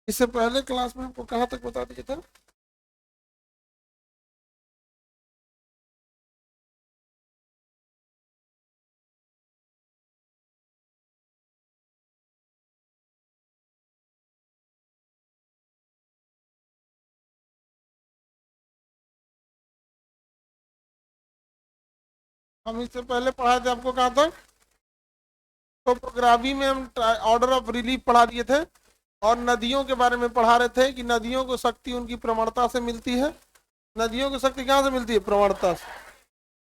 इससे पहले क्लास में आपको कहाँ तक बता दिया था? हम इससे पहले पढ़ाए थे आपको कहाँ तक? टोपोग्राफी में हम ऑर्डर ऑफ रिलीफ पढ़ा दिए थे, और नदियों के बारे में पढ़ा रहे थे कि नदियों को शक्ति उनकी प्रवणता से मिलती है। नदियों की शक्ति कहाँ से मिलती है? प्रवणता से।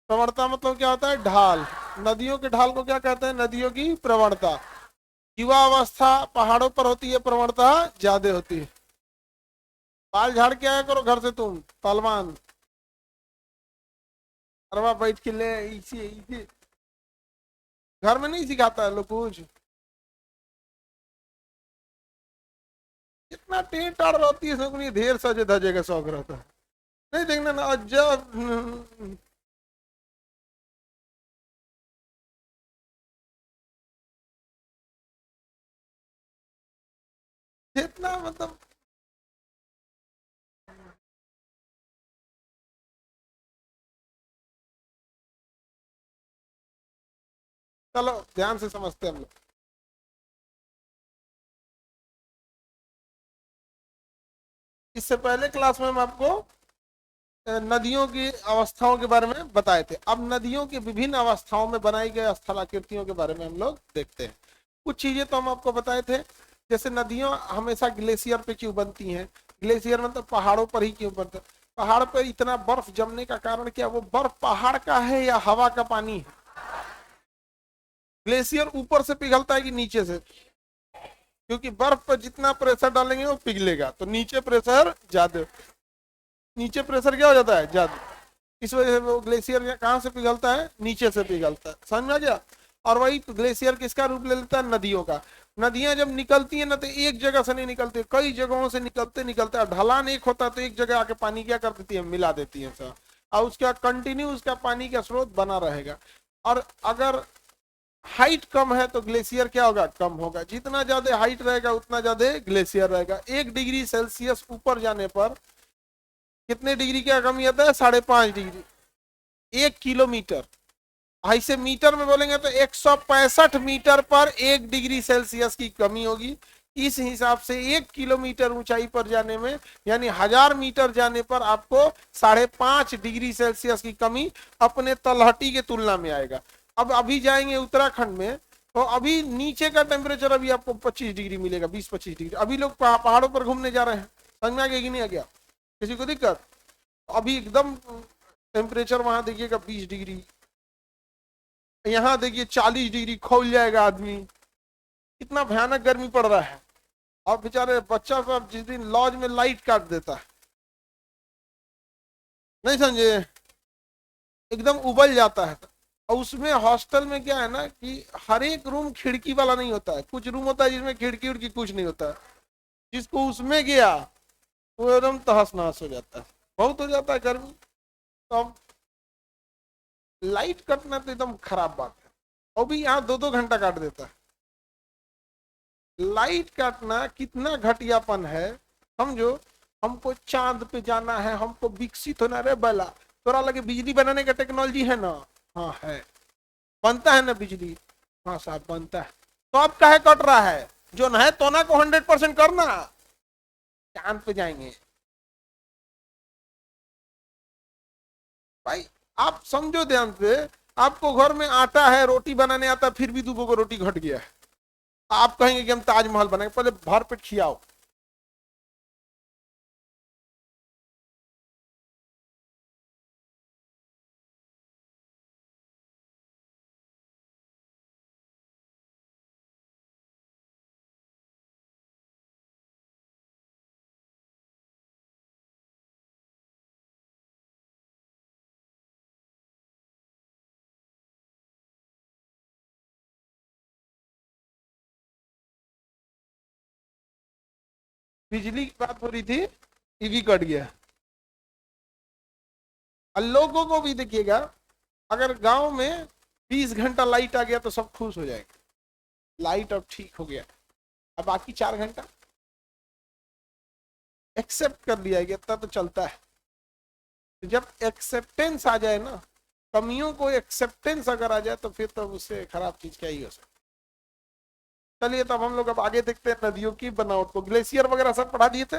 प्रवणता मतलब क्या होता है? ढाल। नदियों के ढाल को क्या कहते हैं? नदियों की प्रवणता। युवा अवस्था पहाड़ों पर होती है, प्रवणता ज्यादा होती है। बाल झाड़ के आया करो घर से तुम पहलवान। अरवा बैठ के ले इसी इसी। घर में नहीं सिखाता है लोग कुछ। इतना टेढ़ टाड़ रहती है, सबको ढेर सजे धजे का शौक रहता है। नहीं देखना ना जब इतना मतलब। चलो ध्यान से समझते हैं हम लोग। इससे पहले क्लास में हम आपको नदियों की अवस्थाओं के बारे में बताए थे। अब नदियों की विभिन्न अवस्थाओं में बनाई गई स्थलाकृतियों के बारे में हम लोग देखते हैं। कुछ चीजें तो हम आपको बताए थे, जैसे नदियां हमेशा ग्लेशियर पे क्यों बनती हैं। ग्लेशियर मतलब पहाड़ों पर ही क्यों बनता है? पहाड़ पर इतना बर्फ जमने का कारण क्या? वो बर्फ पहाड़ का है या हवा का पानी है? ग्लेशियर ऊपर से पिघलता है कि नीचे से? क्योंकि बर्फ पर जितना प्रेशर डालेंगे वो पिघलेगा, तो नीचे प्रेशर ज्यादा। नीचे प्रेशर क्या हो जाता है? ज्यादा। इस वजह से वो ग्लेशियर कहाँ से पिघलता है? नीचे से पिघलता है। समझ में आ गया? और वही ग्लेशियर किसका रूप ले लेता है? नदियों का। नदियां जब निकलती है ना, तो एक जगह से नहीं निकलती, कई जगहों से निकलते निकलते, ढलान एक होता है तो एक जगह आके पानी क्या कर देती है? मिला देती है सब। और उसका कंटिन्यू उसका पानी का स्रोत बना रहेगा। और अगर हाइट कम है तो ग्लेशियर क्या होगा? कम होगा। जितना ज्यादा हाइट रहेगा उतना ज्यादा ग्लेशियर रहेगा। 1 डिग्री सेल्सियस ऊपर जाने पर कितने डिग्री का कमी आता है? 5.5 डिग्री। 1 किलोमीटर, ऐसे मीटर में बोलेंगे तो 165 मीटर पर 1 डिग्री सेल्सियस की कमी होगी। इस हिसाब से 1 किलोमीटर ऊंचाई पर जाने में, यानी 1000 मीटर जाने पर आपको 5.5 डिग्री सेल्सियस की कमी अपने तलहटी के तुलना में आएगा। अब अभी जाएंगे उत्तराखंड में, तो अभी नीचे का टेम्परेचर अभी आपको 25 डिग्री मिलेगा, 20-25 डिग्री। अभी लोग पहाड़ों पर घूमने जा रहे हैं। समझ में आ गया कि नहीं आ गया? किसी को दिक्कत? अभी एकदम टेम्परेचर वहां देखिएगा 20 डिग्री, यहाँ देखिए 40 डिग्री, खोल जाएगा आदमी। कितना भयानक गर्मी पड़ रहा है। और बेचारे बच्चा सब जिस दिन लॉज में लाइट काट देता है, नहीं समझे, एकदम उबल जाता है। और उसमें हॉस्टल में क्या है ना कि हर एक रूम खिड़की वाला नहीं होता है। कुछ रूम होता है जिसमें खिड़की उड़की कुछ नहीं होता है। जिसको उसमें गया वो एकदम तहस नहस हो जाता है। बहुत हो जाता है गर्मी। तो अब लाइट कटना तो एकदम खराब बात है। और भी यहाँ 2-2 घंटा काट देता है। लाइट काटना कितना घटियापन है, समझो। हमको चांद पे जाना है, हमको विकसित होना। रे बला, तोरा लगे बिजली बनाने का टेक्नोलॉजी है ना? हाँ है। बनता है ना बिजली? हाँ साहब बनता है। तो अब काहे कट रहा है? जो ना है तो ना को 100% करना। चांद पे जाएंगे भाई। आप समझो ध्यान से। आपको घर में आटा है, रोटी बनाने आता, फिर भी 2 को रोटी घट गया है। आप कहेंगे कि हम ताजमहल बनाएंगे? पहले भर पेट खियाओ। बिजली की बात हो रही थी, टीवी कट गया। और लोगों को भी देखिएगा, अगर गांव में 20 घंटा लाइट आ गया तो सब खुश हो जाएगा। लाइट अब ठीक हो गया। अब बाकी 4 घंटा एक्सेप्ट कर लिया गया इतना तो चलता है। तो जब एक्सेप्टेंस आ जाए ना, कमियों को एक्सेप्टेंस अगर आ जाए तो फिर तो उससे खराब चीज क्या ही हो सकती। चलिए तब हम लोग अब आगे देखते हैं नदियों की बनावट को। ग्लेशियर वगैरह सब पढ़ा दिए थे,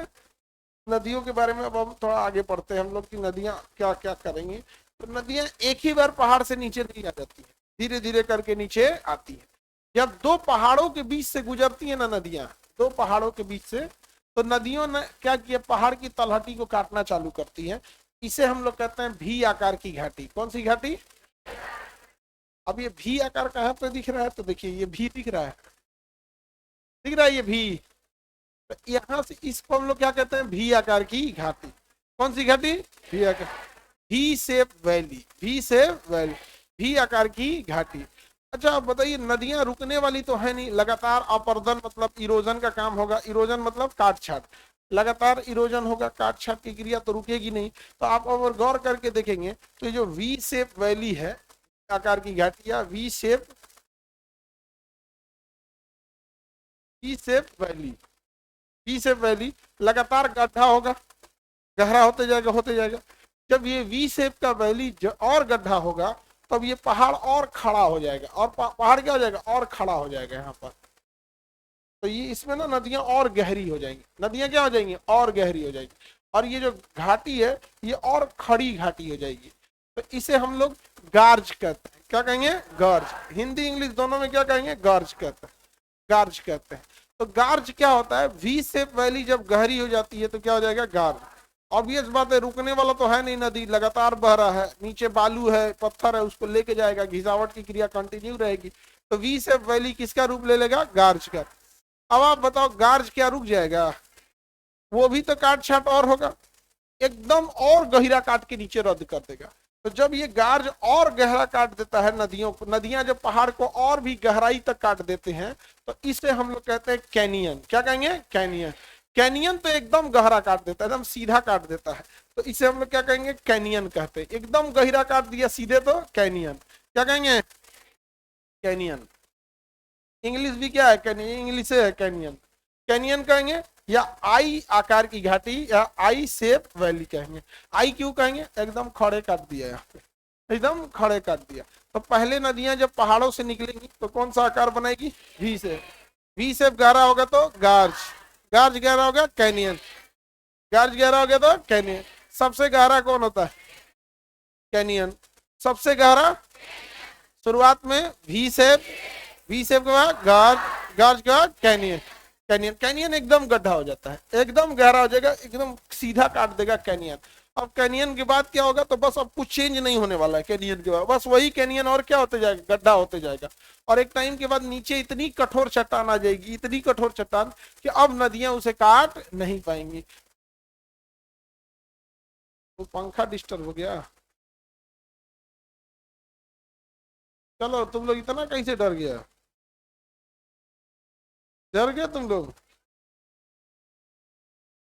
नदियों के बारे में अब हम थोड़ा आगे पढ़ते हैं हम लोग की नदियां क्या क्या करेंगी। तो नदियां एक ही बार पहाड़ से नीचे नहीं आ जाती है, धीरे धीरे करके नीचे आती है। जब दो पहाड़ों के बीच से गुजरती है ना नदियां, दो पहाड़ों के बीच से, तो नदियों ने क्या किया, पहाड़ की तलहटी को काटना चालू करती है। इसे हम लोग कहते हैं भी आकार की घाटी। कौन सी घाटी? अब ये भी आकार कहाँ पे दिख रहा है, तो देखिए ये भी दिख रहा है, दिख रहा है ये भी। तो यहाँ से इसको हम लोग क्या कहते हैं, भी आकार की घाटी। कौन सी घाटी? भी आकार, भी शेप वैली, भी शेप वैली, भी आकार की घाटी। अच्छा आप बताइए, नदियां रुकने वाली तो है नहीं, लगातार अपर्दन मतलब इरोजन का काम होगा। इरोजन मतलब काट छाट, लगातार इरोजन होगा, काट छाट की क्रिया तो रुकेगी नहीं। तो आप अगर गौर करके देखेंगे तो ये जो वी शेप वैली है, आकार की घाटी या V shape valley, V shape valley लगातार गड्ढा होगा, गहरा होते जाएगा होते जाएगा। जब ये वी शेप का वैली और गड्ढा होगा, तब ये पहाड़ और खड़ा हो जाएगा, और पहाड़ क्या हो जाएगा, और खड़ा हो जाएगा यहाँ पर। तो ये इसमें ना नदियां और गहरी हो जाएंगी, नदियां क्या हो जाएंगी, और गहरी हो जाएंगी। और ये जो घाटी है ये और खड़ी घाटी हो जाएगी। तो इसे हम लोग गार्ज कहते हैं। क्या कहेंगे? गार्ज। हिंदी इंग्लिश दोनों में क्या कहेंगे? गार्ज कहते हैं, गार्ज कहते हैं। तो गार्ज क्या होता है, वी शेप वैली जब गहरी हो जाती है तो क्या हो जाएगा, गार्ज। ऑब्वियस बात है, रुकने वाला तो है नहीं, नदी लगातार बह रहा है, नीचे बालू है, पत्थर है, उसको लेके जाएगा, घिसावट की क्रिया कंटिन्यू रहेगी। तो वी शेप वैली किसका रूप ले लेगा, गार्ज का। अब आप बताओ, गार्ज क्या रुक जाएगा? वो भी तो काट छाट और होगा, एकदम और गहरा काट के नीचे रद्द कर देगा। तो जब ये गार्ज और गहरा काट देता है नदियों को, नदियां जब पहाड़ को और भी गहराई तक काट देते हैं, तो इसे हम लोग कहते हैं कैनियन। क्या कहेंगे? कैनियन। कैनियन तो एकदम गहरा काट देता है, एकदम सीधा काट देता है, तो इसे हम लोग क्या कहेंगे, कैनियन कहते हैं। एकदम गहरा काट दिया सीधे तो कैनियन। क्या कहेंगे? कैनियन। इंग्लिश भी क्या है, कैनियन, इंग्लिश है कैनियन। कैनियन कहेंगे, या आई आकार की घाटी, या आई शेप वैली कहेंगे। आई क्यों कहेंगे? एकदम खड़े काट दिया, यहाँ पे एकदम खड़े काट दिया। तो पहले नदियां जब पहाड़ों से निकलेंगी तो कौन सा आकार बनाएगी, वी शेप। वी शेप गहरा होगा तो गार्ज, गार्ज गहरा होगा कैनियन, गार्ज गहरा हो गया तो कैनियन। सबसे गहरा कौन होता है, कैनियन। सबसे गहरा शुरुआत में वी शेप, वी शेप के बाद गार्ज, गार्ज के बाद कैनियन। कैनियन, कैनियन एकदम गड्ढा हो जाता है, एकदम गहरा हो जाएगा, एकदम सीधा काट देगा कैनियन। अब कैनियन के बाद क्या होगा, तो बस अब कुछ चेंज नहीं होने वाला है कैनियन के बाद, बस वही कैनियन और क्या होते जाएगा, गड्ढा होते जाएगा। और एक टाइम के बाद नीचे इतनी कठोर चट्टान आ जाएगी, इतनी कठोर चट्टान कि अब नदियां उसे काट नहीं पाएंगी। तो पंखा डिस्टर्ब हो गया। चलो तुम लोग इतना कैसे डर गया, डर गए तुम लोग?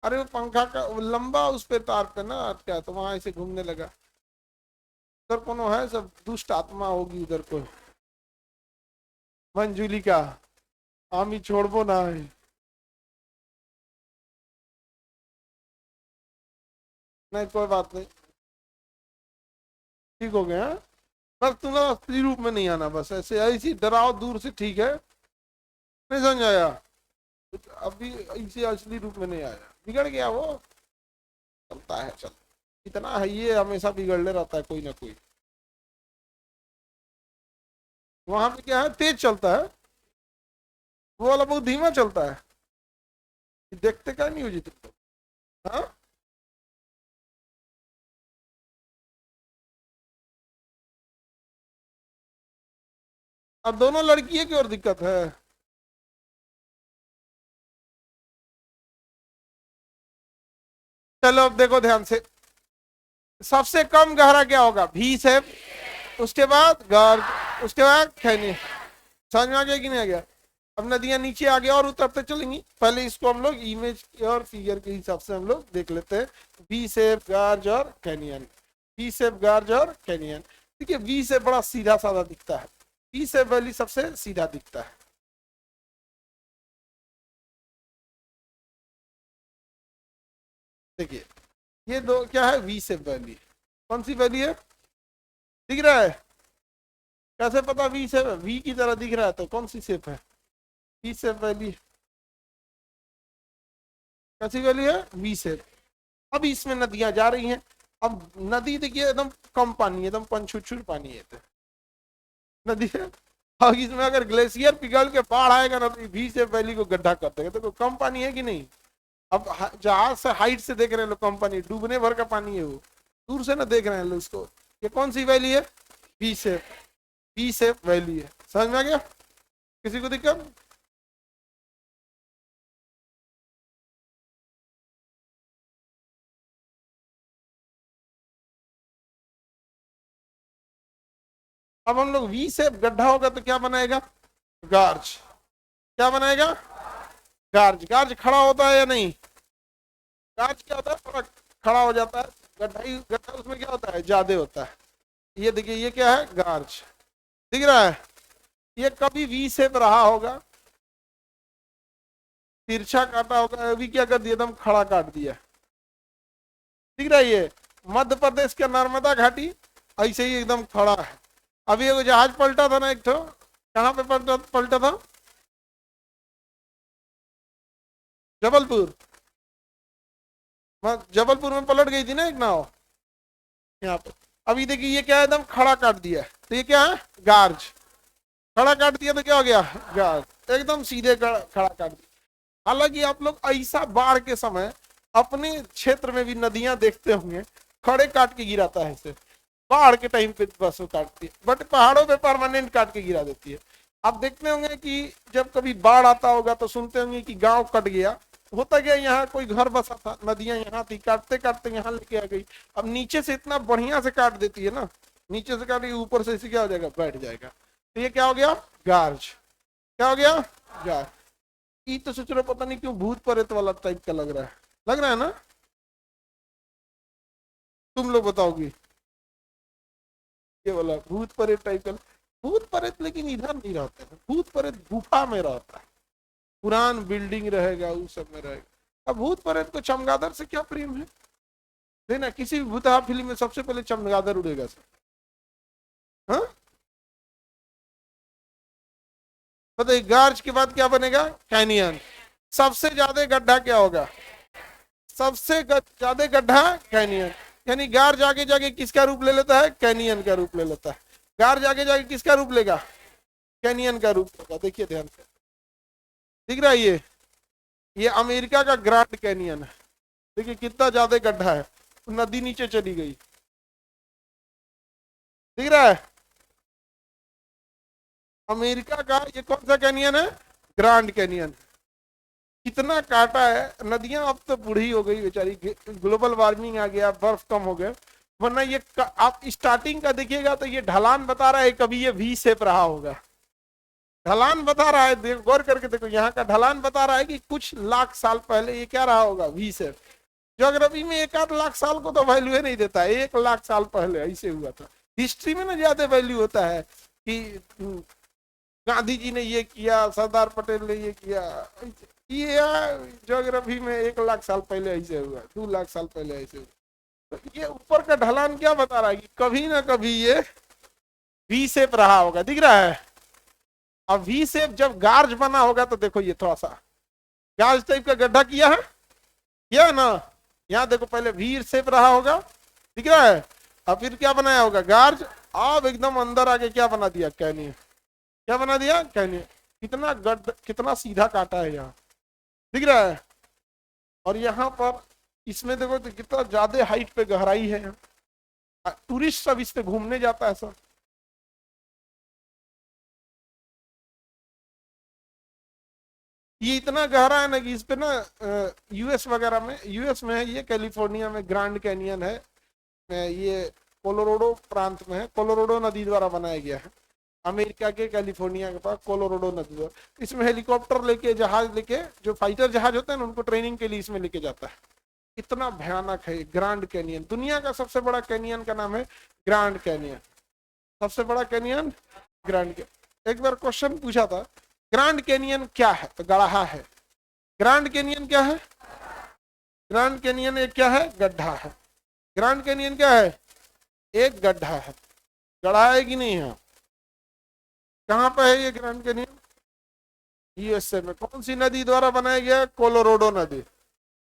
अरे वो पंखा का वो लंबा उस पे तार पे ना अटका, तो वहां ऐसे घूमने लगा। उधर कोनो है, सब दुष्ट आत्मा होगी उधर कोई, मंजूली का, आमी छोड़बो ना है। नहीं कोई बात नहीं, ठीक हो गया। बस तुम लोग असली रूप में नहीं आना, बस ऐसे ऐसी डराओ दूर से, ठीक है? नहीं समझ आया? अभी इसे असली रूप में नहीं आया, बिगड़ गया वो, चलता है, चल इतना है, ये हमेशा बिगड़ने रहता है कोई ना कोई। वहां पे क्या है, तेज चलता है, वो वाला बहुत धीमा चलता है। देखते क्या नहीं हो जी तुम लोग? हाँ, अब दोनों लड़कियों की और दिक्कत है। चलो अब देखो ध्यान से, सबसे कम गहरा क्या होगा, भी शेप, उसके बाद गर्ग, उसके बाद खैनी। समझ में आ गया कि नहीं आ गया? अब नदियां नीचे आगे और उतरते चलेंगी, पहले इसको हम लोग इमेज और फिगर के हिसाब से हम लोग देख लेते हैं। वी शेप, गार्ज और कैनियन, वी शेप, गार्ज और कैनियन। ठीक है, वी से बड़ा सीधा साधा दिखता है, वी से वैली सबसे सीधा दिखता है। देखिए ये दो क्या है, वी शेप वैली। कौन सी वैली है, दिख रहा है? कैसे पता वी शेप है? वी की तरह दिख रहा है तो कौन सी शेप है? V shape valley. कैसी वैली है? V shape. अब इसमें नदियां जा रही हैं। अब नदी देखिए एकदम कम पानी है, एकदम पंचुचुर पानी है तो नदी है। और इसमें अगर ग्लेशियर पिघल के बाढ़ आएगा ना तो वी शेप वैली को गड्ढा कर देगा। तो कम पानी है कि नहीं? अब जहाज से हाइट से देख रहे हैं लोग, कम पानी, डूबने भर का पानी है वो, दूर से ना देख रहे हैं लोग उसको। ये कौन सी वैली है? V shape. V shape valley है। समझ में आ गया? किसी को दिक्कत? अब हम लोग वी शेप गड्ढा होगा तो क्या बनाएगा? गार्ज। क्या बनाएगा? गार्ज। गार्ज खड़ा होता है या नहीं? गार्ज क्या होता है? थोड़ा खड़ा हो जाता है। गड्ढा ही गड्ढा, उसमें क्या होता है? ज्यादा होता है। ये देखिए ये क्या है? गार्ज। दिख रहा है? ये कभी वी शेप रहा होगा, तिरछा काटा होगा, अभी क्या कर दिया? एकदम खड़ा काट दिया। दिख रहा है? ये मध्य प्रदेश के नर्मदा घाटी ऐसे ही एकदम खड़ा है। अभी एक जहाज पलटा था ना एक, तो कहाँ पे पलटा पलटा था? जबलपुर। जबलपुर में पलट गई थी ना एक नाव, यहाँ पे। अभी देखिए ये क्या है? एकदम खड़ा काट दिया है। तो ये क्या है? गार्ज। खड़ा काट दिया तो क्या हो गया? गार्ज। एकदम सीधे खड़ा काट दिया। हालांकि आप लोग ऐसा बाढ़ के समय अपने क्षेत्र में भी नदियां देखते होंगे, खड़े काट के गिराता है इसे। बाढ़ के टाइम पे बस वो काटती है, बट पहाड़ों पे परमानेंट काट के गिरा देती है। आप देखते होंगे कि जब कभी बाढ़ आता होगा तो सुनते होंगे कि गांव कट गया। होता गया, यहाँ कोई घर बसा था, नदियां यहाँ थी, काटते काटते यहाँ लेके आ गई। अब नीचे से इतना बढ़िया से काट देती है ना, नीचे से काट, ऊपर से इसे क्या हो जाएगा? बैठ जाएगा। तो ये क्या हो गया? गार्ज। क्या हो गया? गार्ज। ये तो सोच रहे पता नहीं क्यों भूत प्रेत वाला टाइप का लग रहा है। लग रहा है ना? तुम लोग बताओगी? ये वाला भूत प्रेत टाइप का। भूत प्रेत लेकिन इधर नहीं रहते हैं। भूत प्रेत गुफा में रहता है, पुरान बिल्डिंग रहेगा, उस सब में रहेगा। अब भूत प्रेत को चमगादड़ से क्या प्रेम है? देना किसी भी भूतहा फिल्म में सबसे पहले चमगादड़ उड़ेगा सर। हाँ, बताइए। गार्ज के बाद क्या बनेगा? कैनियन। सबसे ज्यादा गड्ढा क्या होगा? सबसे ज्यादा गड्ढा कैनियन। यानी गार्ज आगे जाके किसका रूप ले लेता है? कैनियन का रूप ले लेता है। गार्ज आगे जाके किसका रूप लेगा? कैनियन का रूप लेगा। देखिए ध्यान से, दिख रहा है? ये अमेरिका का ग्रैंड कैनियन है। देखिए कितना ज्यादा गड्ढा है, नदी नीचे चली गई। दिख रहा है? अमेरिका का ये कौन सा कैनियन है? Grand canyon. कितना काटा है। नदियां अब तो बूढ़ी हो गई बेचारी, ग्लोबल वार्मिंग आ गया, बर्फ कम हो गया। वरना ये आप स्टार्टिंग का देखिएगा तो ये ढलान बता रहा है, कभी ये वी शेप रहा होगा। ढलान बता रहा है, गौर करके देखो, यहाँ का ढलान बता रहा है कि कुछ लाख साल पहले ये क्या रहा होगा? V shape. ज्योग्राफी में 1-8 लाख साल को तो वैल्यू नहीं देता है। 1 लाख साल पहले ऐसे हुआ था। हिस्ट्री में ना ज्यादा वैल्यू होता है कि गांधी जी ने ये किया, सरदार पटेल ने ये किया। ये ज्योग्राफी में 1 लाख साल पहले ऐसे हुआ, 2 लाख साल पहले ऐसे हुआ। तो ये ऊपर का ढलान क्या बता रहा है कि कभी ना कभी ये वी शेप रहा होगा। दिख रहा है? अब वी शेप जब गार्ज बना होगा तो देखो ये थोड़ा सा गार्ज टाइप का गड्ढा किया है, किया है ना? यहाँ देखो पहले वी शेप रहा होगा, दिख रहा है? अब फिर क्या बनाया होगा? गार्ज। अब एकदम अंदर आके क्या बना दिया? कैनियन। क्या बना दिया? कैनियन। कितना गड्ढा, कितना सीधा काटा है यहाँ, दिख रहा है? और यहाँ पर इसमें देखो तो कितना ज्यादा हाइट पे गहराई है। टूरिस्ट सब इस पे घूमने जाता है सर। ये इतना गहरा है ना कि इस पे ना यूएस वगैरह में, यूएस में है ये, कैलिफोर्निया में ग्रैंड कैनियन है। ये कोलोराडो प्रांत में है, कोलोराडो नदी द्वारा बनाया गया है। अमेरिका के कैलिफोर्निया के पास कोलोराडो नदी द्वारा। इसमें हेलीकॉप्टर लेके, जहाज लेके, जो फाइटर जहाज होते हैं ना उनको ट्रेनिंग के लिए इसमें लेके जाता है। इतना भयानक है ग्रैंड कैनियन। दुनिया का सबसे बड़ा कैनियन का नाम है ग्रैंड कैनियन। सबसे बड़ा कैनियन ग्रैंड कैनियन। एक बार क्वेश्चन पूछा था, ग्रैंड कैनियन क्या है? तो गड़हा है। ग्रैंड कैनियन क्या है? ग्रैंड कैनियन एक क्या है, गड्ढा है। ग्रैंड कैनियन क्या है, एक गड्ढा है। गढ़ा है कि नहीं है? कहाँ पे है ये ग्रैंड कैनियन? यूएसए में। कौन सी नदी द्वारा बनाया गया? कोलोराडो नदी।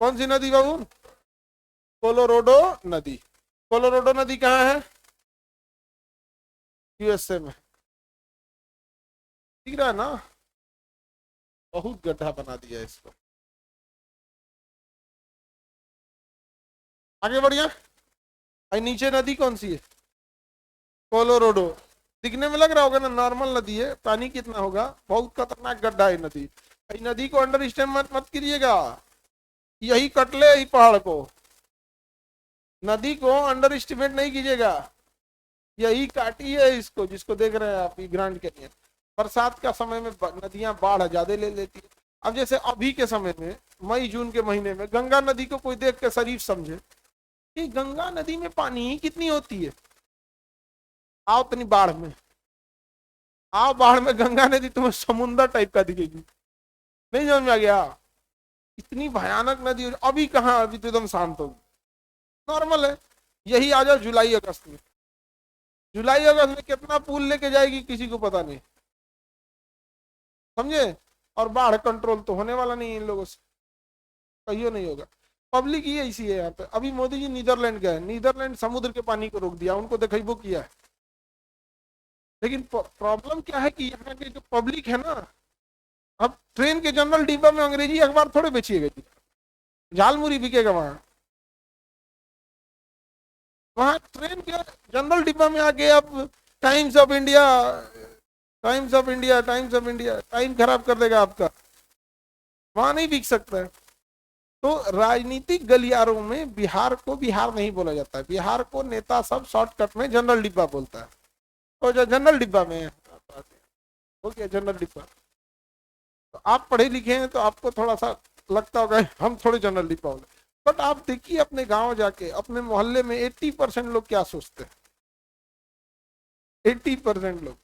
कौन सी नदी बाबू? कोलोराडो नदी। कोलोराडो नदी कहाँ है? यूएसए में। दिख रहा है ना? बहुत गड्ढा बना दिया इसको। आगे बढ़िया। और नीचे नदी कौन सी है? कोलोराडो। दिखने में लग रहा होगा ना नॉर्मल नदी है, पानी कितना होगा, बहुत खतरनाक गड्ढा है नदी। इस नदी को अंडर एस्टिमेट मत कीजिएगा, यही कटले ही पहाड़ को। नदी को अंडर एस्टिमेट नहीं कीजिएगा, यही काटी है इसको, जिसको देख रहे हैं आप, ये ग्रैंड कैनियन। बरसात का समय में नदियां बाढ़ ज्यादा ले लेती है। अब जैसे अभी के समय में मई जून के महीने में गंगा नदी को कोई देख के शरीफ समझे कि गंगा नदी में पानी ही कितनी होती है। आओ इतनी बाढ़ में, आओ बाढ़ में, गंगा नदी तुम्हें समुद्र टाइप का दिखेगी। नहीं समझ में आ गया? इतनी भयानक नदी। अभी कहाँ, अभी तो एकदम शांत होगी, नॉर्मल है। यही आ जाओ जुलाई अगस्त में, जुलाई अगस्त में कितना पुल लेके जाएगी किसी को पता नहीं, समझे? और बाढ़ कंट्रोल तो होने वाला नहीं है इन लोगों से, कहियो नहीं होगा। पब्लिक ही ऐसी है यहाँ पे। अभी मोदी जी नीदरलैंड गए, नीदरलैंड समुद्र के पानी को रोक दिया, उनको देखो किया है। लेकिन प्रॉब्लम क्या है कि यहाँ के जो पब्लिक है ना, अब ट्रेन के जनरल डिब्बा में अंग्रेजी अखबार थोड़े बेचिएगा, झालमुरी बिकेगा वहां। वहां ट्रेन के जनरल डिब्बा में आके आप times of India, times of India, times of India, time खराब कर देगा आपका, वहां नहीं बिक सकता है। तो राजनीतिक गलियारों में बिहार को बिहार नहीं बोला जाता है, बिहार को नेता सब शॉर्टकट में जनरल डिब्बा बोलता है। तो जो जनरल डिब्बा में हो गया जनरल डिब्बा। तो आप पढ़े लिखे हैं तो आपको थोड़ा सा लगता होगा हम थोड़े जनरल डिब्बा बोले, बट आप देखिए अपने गांव जाके, अपने मोहल्ले में 80% लोग क्या सोचते हैं, 80% लोग।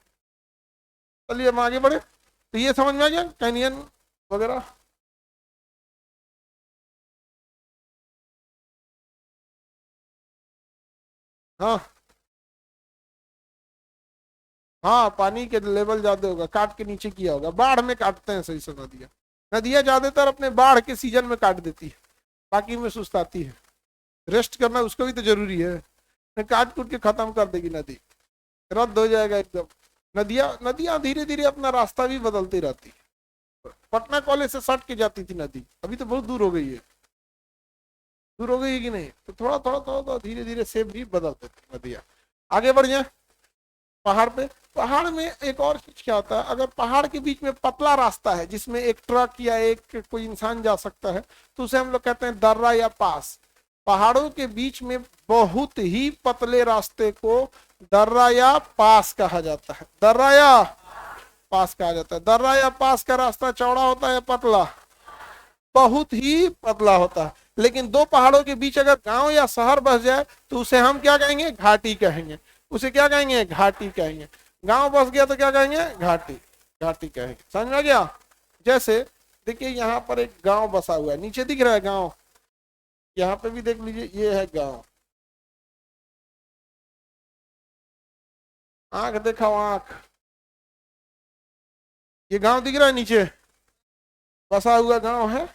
चलिए हम आगे बढ़े। तो ये समझ में आ गया कैनियन वगैरह। हाँ हाँ, पानी के लेवल ज्यादा होगा, काट के नीचे किया होगा, बाढ़ में काटते हैं सही से नदियां। नदियां ज्यादातर अपने बाढ़ के सीजन में काट देती है, बाकी में सुस्ताती है। रेस्ट करना उसको भी तो जरूरी है, काट कूट के खत्म कर देगी नदी, रद्द हो जाएगा एकदम। नदियां नदियां धीरे धीरे अपना रास्ता भी बदलती रहती है। पटना कॉलेज से सट के जाती थी नदी, अभी तो बहुत दूर हो गई है, दूर हो गई है कि नहीं? तो थोड़ा थोड़ा थोड़ा थोड़ा धीरे धीरे शेप भी बदल देती नदियां। आगे बढ़ जाए। पहाड़ पे, पहाड़ में एक और चीज क्या होता है, अगर पहाड़ के बीच में पतला रास्ता है जिसमें एक ट्रक या एक कोई इंसान जा सकता है, तो उसे हम लोग कहते हैं दर्रा या पास। पहाड़ों के बीच में बहुत ही पतले रास्ते को दर्रा या पास कहा जाता है, दर्रा या पास कहा जाता है। दर्रा या पास का रास्ता चौड़ा होता है या पतला? बहुत ही पतला होता है। लेकिन दो पहाड़ों के बीच अगर गांव या शहर बस जाए तो उसे हम क्या कहेंगे? घाटी कहेंगे। उसे क्या कहेंगे? घाटी कहेंगे। गांव बस गया तो क्या कहेंगे? घाटी, घाटी कहेंगे। समझ में आ गया? जैसे देखिए यहाँ पर एक गांव बसा हुआ है, नीचे दिख रहा है गांव, यहाँ पे भी देख लीजिए, ये है गांव। आंख देखा आंख, ये गांव दिख रहा है, नीचे बसा हुआ गांव है।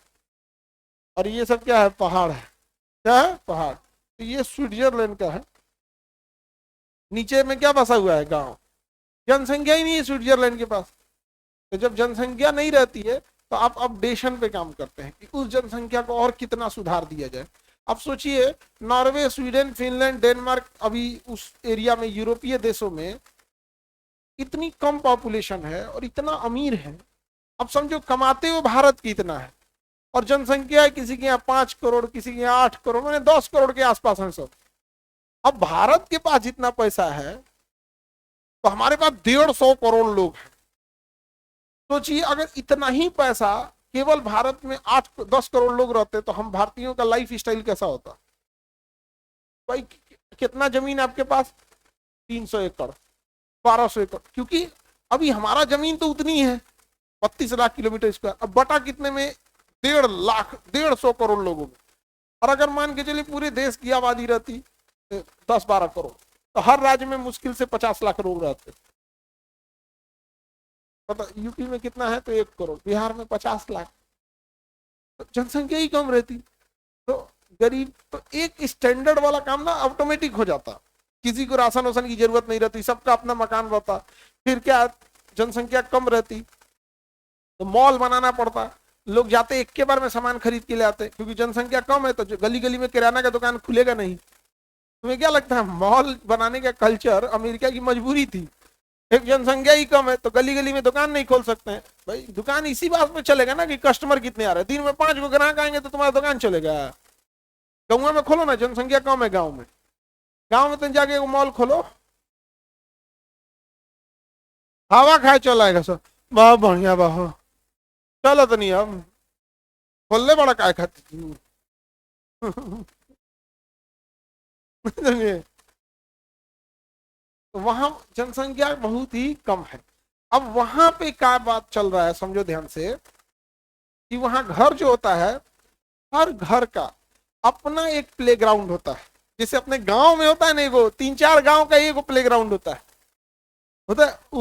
और ये सब क्या है? पहाड़ है। क्या है? पहाड़। तो ये स्विट्जरलैंड का है। नीचे में क्या बसा हुआ है? गांव। जनसंख्या ही नहीं है स्विट्जरलैंड के पास। तो जब जनसंख्या नहीं रहती है तो आप अपडेशन पे काम करते हैं कि उस जनसंख्या को और कितना सुधार दिया जाए। अब सोचिए, नॉर्वे, स्वीडन, फिनलैंड, डेनमार्क, अभी उस एरिया में, यूरोपीय देशों में इतनी कम पॉपुलेशन है और इतना अमीर है। अब समझो कमाते हुए भारत की इतना है, और जनसंख्या है किसी के यहाँ 5 करोड़, किसी के यहाँ 8 करोड़, मैंने 10 करोड़ के आसपास है सब। अब भारत के पास जितना पैसा है तो हमारे पास 150 करोड़ लोग हैं। सोचिए अगर इतना ही पैसा केवल भारत में 8-10 करोड़ लोग रहते तो हम भारतीयों का लाइफ स्टाइल कैसा होता? भाई कितना जमीन आपके पास? 300 एकड़, 1200 एकड़, क्योंकि अभी हमारा जमीन तो उतनी है 32 लाख किलोमीटर स्क्वायर। अब बटा कितने में? 1.5 लाख, 150 करोड़ लोगों में। और अगर मान के चलिए पूरे देश की आबादी रहती 10-12 करोड़, तो हर राज्य में मुश्किल से 50 लाख लोग रहते। पता यूपी में कितना है, तो 1 करोड़, बिहार में 50 लाख, तो जनसंख्या ही कम रहती, तो गरीब, तो एक स्टैंडर्ड वाला काम ना ऑटोमेटिक हो जाता, किसी को राशन वासन की जरूरत नहीं रहती, सबका अपना मकान रहता। फिर क्या, जनसंख्या कम रहती तो मॉल बनाना पड़ता, लोग जाते एक के बार में सामान खरीद के ले आते, क्योंकि जनसंख्या कम है तो गली गली में किराना का दुकान खुलेगा नहीं। तुम्हें क्या लगता है मॉल बनाने का कल्चर अमेरिका की मजबूरी थी? एक जनसंख्या ही कम है तो गली गली में दुकान नहीं खोल सकते हैं भाई, दुकान इसी बात में चलेगा ना कि कस्टमर कितने आ रहे हैं, दिन में 5 गो ग्राहक आएंगे तो तुम्हारा दुकान चलेगा। गाँव में खोलो ना, जनसंख्या कम है गाँव में तो जाके मॉल खोलो, हवा खाए चल आएगा सब, बहुत बढ़िया बहुत, चलो तो नहीं अब खोलने बड़ा काय खाती वहां जनसंख्या बहुत ही कम है। अब वहां पे क्या बात चल रहा है समझो ध्यान से, कि वहां घर जो होता है, हर घर का अपना एक प्लेग्राउंड होता है, जैसे अपने गांव में होता है ना, एगो 3-4 गांव का एगो प्लेग्राउंड होता है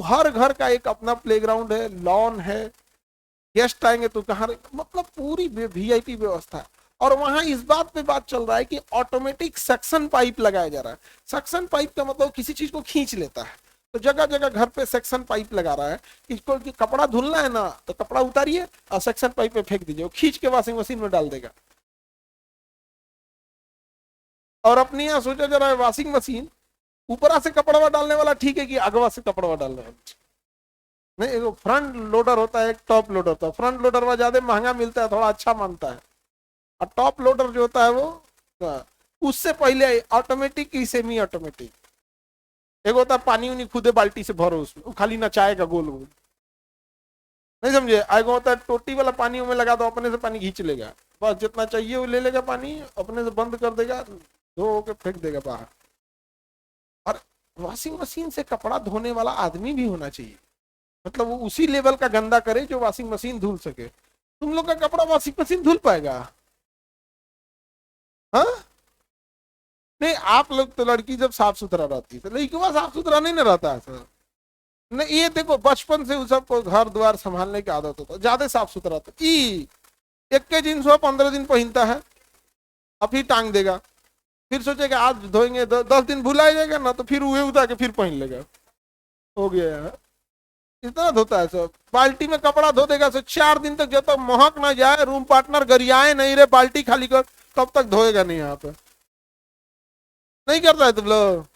हर घर का एक अपना प्लेग्राउंड है, लॉन है, गेस्ट आएंगे तो कहाँ, मतलब पूरी वीआईपी व्यवस्था है। और वहां इस बात पे बात चल रहा है कि ऑटोमेटिक सक्शन पाइप लगाया जा रहा है। सक्शन पाइप का मतलब किसी चीज को खींच लेता है, तो जगह जगह घर पे सेक्शन पाइप लगा रहा है, इसको कि कपड़ा धुलना है ना तो कपड़ा उतारिए और सेक्शन पाइप पे फेंक दीजिए, वो खींच के वॉशिंग मशीन में डाल देगा। और अपने यहाँ सोचा जा रहा है वॉशिंग मशीन ऊपरा से कपड़ा डालने वाला ठीक है कि अगवा से कपड़ा डालने वाला नहीं, एक फ्रंट लोडर होता है, एक टॉप लोडर होता है। फ्रंट लोडर वह ज्यादा महंगा मिलता है, थोड़ा अच्छा मानता है, और टॉप लोडर जो होता है वो उससे पहले ऑटोमेटिक की सेमी ऑटोमेटिक, एक होता है पानी उनी खुदे बाल्टी से भरो, उसमें वो खाली नचाएगा गोल गोल, नहीं समझे। आगे होता है टोटी वाला, पानी में लगा दो अपने से पानी खींच लेगा, बस जितना चाहिए वो ले लेगा पानी, अपने से बंद कर देगा, धो के फेंक देगा बाहर। और वॉशिंग मशीन से कपड़ा धोने वाला आदमी भी होना चाहिए, मतलब वो उसी लेवल का गंदा करे जो वॉशिंग मशीन धुल सके। तुम लोग का कपड़ा वॉशिंग मशीन धुल पाएगा? हाँ नहीं, आप लोग तो लड़की जब साफ सुथरा रहती है तो लड़की साफ सुथरा नहीं ना रहता है सर। नहीं ये देखो बचपन से सबको घर द्वार संभालने की आदत होता है, ज्यादा साफ सुथरा तो एक के जींस 15 दिन पहनता है, अब ही टांग देगा, फिर सोचेगा आज धोएंगे, 10 दिन भुला जाएगा ना, तो फिर उहे उतार के फिर पहन लेगा, हो गया है। इतना धोता है सब, बाल्टी में कपड़ा धो देगा, 4 दिन तक जब तक महक ना जाए, रूम पार्टनर गरियाए नहीं रे बाल्टी खाली कर, तब तक धोएगा नहीं। यहाँ पे नहीं करता है तुम लोग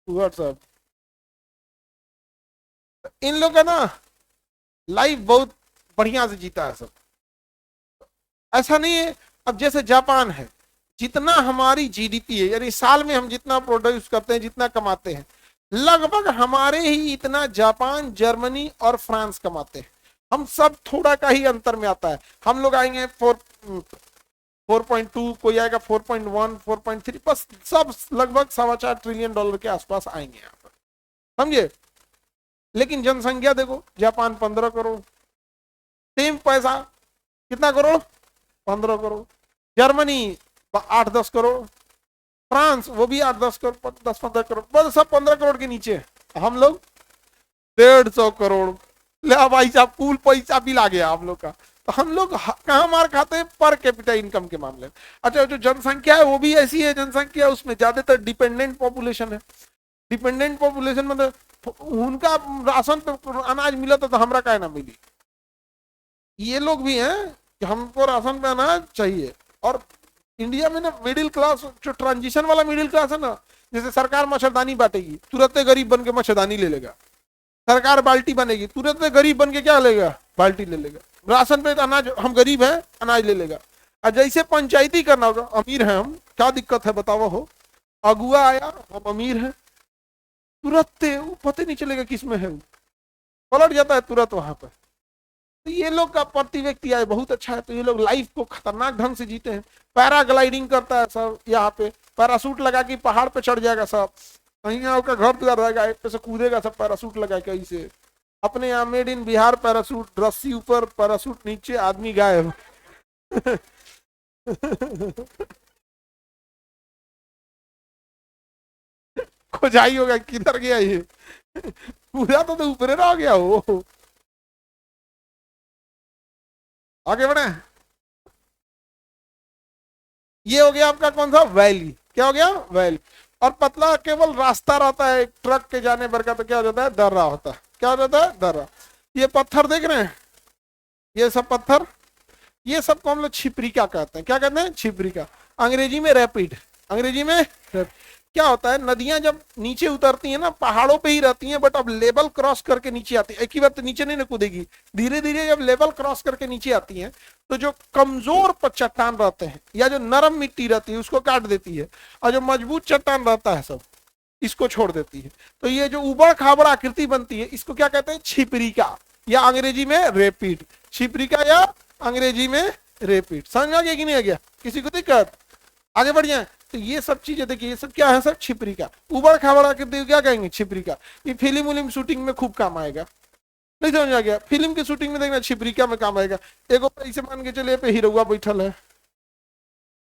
व्हाट्सअप? इन लोग का ना लाइफ बहुत बढ़िया से जीता है सब, ऐसा नहीं है। अब जैसे जापान है, जितना हमारी जीडीपी है, यानी साल में हम जितना प्रोड्यूस करते हैं, जितना कमाते हैं, लगभग हमारे ही इतना जापान, जर्मनी और फ्रांस कमाते हैं। हम सब थोड़ा का ही अंतर में आता है। हम लोग आएंगे 4.2, कोई आएगा 4.1, 4.3, बस सब लगभग $4.25 ट्रिलियन के आसपास आएंगे यहाँ पर, समझे। लेकिन जनसंख्या देखो, जापान 15 करोड़, सेम पैसा कितना करोड़, 15 करोड़। जर्मनी 8-10 करोड़, फ्रांस वो भी 8-10 करोड़, 10-15 करोड़, बस सब 15 करोड़ के नीचे। हम लोग 150 करोड़। ले भाई साहब कुल पैसा भी ला गया हम लोग का। तो हम लोग कहाँ मार खाते हैं, पर कैपिटा इनकम के मामले में। अच्छा, जो जनसंख्या है वो भी ऐसी है जनसंख्या, उसमें ज्यादातर डिपेंडेंट पॉपुलेशन है। डिपेंडेंट पॉपुलेशन मतलब उनका राशन पे अनाज मिला तो हमरा का ना मिली। ये लोग भी हैं कि हमको राशन पे अनाज चाहिए। और इंडिया में ना मिडिल क्लास, जो ट्रांजिशन वाला मिडिल क्लास है ना, जैसे सरकार मच्छरदानी बांटेगी, तुरंत गरीब बन के मच्छरदानी ले लेगा। सरकार बाल्टी बनेगी, तुरंत गरीब बन के क्या लेगा, बाल्टी ले लेगा। राशन पे अनाज, हम गरीब हैं अनाज ले लेगा। और जैसे पंचायती करना होगा, अमीर हैं हम, क्या दिक्कत है बताओ हो, अगुआ आया हम अमीर हैं, तुरंत पता नहीं चलेगा किसमें है, पलट जाता है तुरंत वहां पर। तो ये लोग का प्रति व्यक्ति आय बहुत अच्छा है। तो ये लोग लाइफ को खतरनाक ढंग से जीते हैं। पैराग्लाइडिंग करता है सब, यहाँ पे पैरासूट लगा के पहाड़ पे चढ़ जाएगा सब, कहीं आपका घर द्वार रहेगा, एक पे से कूदेगा सब पैरासूट लगा के। ऐसे अपने यहाँ मेड इन बिहार पैरासूट, रस्सी ऊपर पैरासूट नीचे, आदमी गायब खोजाई होगा किधर गया ये, पूरा तो ऊपर रह गया वो। आगे बढ़े। ये हो गया आपका कौन सा, वैली। क्या हो गया, वैली। और पतला केवल रास्ता रहता है एक ट्रक के जाने भर का, तो क्या हो जाता है, दर्रा होता है। क्या हो जाता है, दर्रा। ये पत्थर देख रहे हैं, ये सब पत्थर, ये सबको हम लोग छिपरिका कहते हैं। क्या कहते हैं, छिपरिका। अंग्रेजी में रैपिड, अंग्रेजी में रैपिड। क्या होता है, नदियां जब नीचे उतरती हैं ना, पहाड़ों पे ही रहती हैं, बट अब लेवल क्रॉस करके नीचे आती है, एक ही बार तो नीचे नहीं ना कूदेगी, धीरे धीरे जब लेवल क्रॉस करके नीचे आती हैं, तो जो कमजोर चट्टान रहते हैं या जो नरम मिट्टी रहती है उसको काट देती है, और जो मजबूत चट्टान रहता है सब इसको छोड़ देती है। तो ये जो उबड़ खाबड़ आकृति बनती है इसको क्या कहते हैं, छिपरिका, या अंग्रेजी में रेपिड। छिपरिका या अंग्रेजी में रेपिड। समझ आ गया कि नहीं आ गया, किसी को दिक्कत, आगे बढ़ जाए। तो ये सब चीजें देखिए, ये सब क्या है, सब छिपरिका, उबड़ खाबड़ आकृति क्या कहेंगे, छिपरिका। ये फिल्म उलिम शूटिंग में खूब काम आएगा। नहीं समझ आ गया, फिल्म की शूटिंग में देखना छिपरिका में काम आएगा। एगो पे ऐसे मान के चले, पे हीरोआ बैठल है,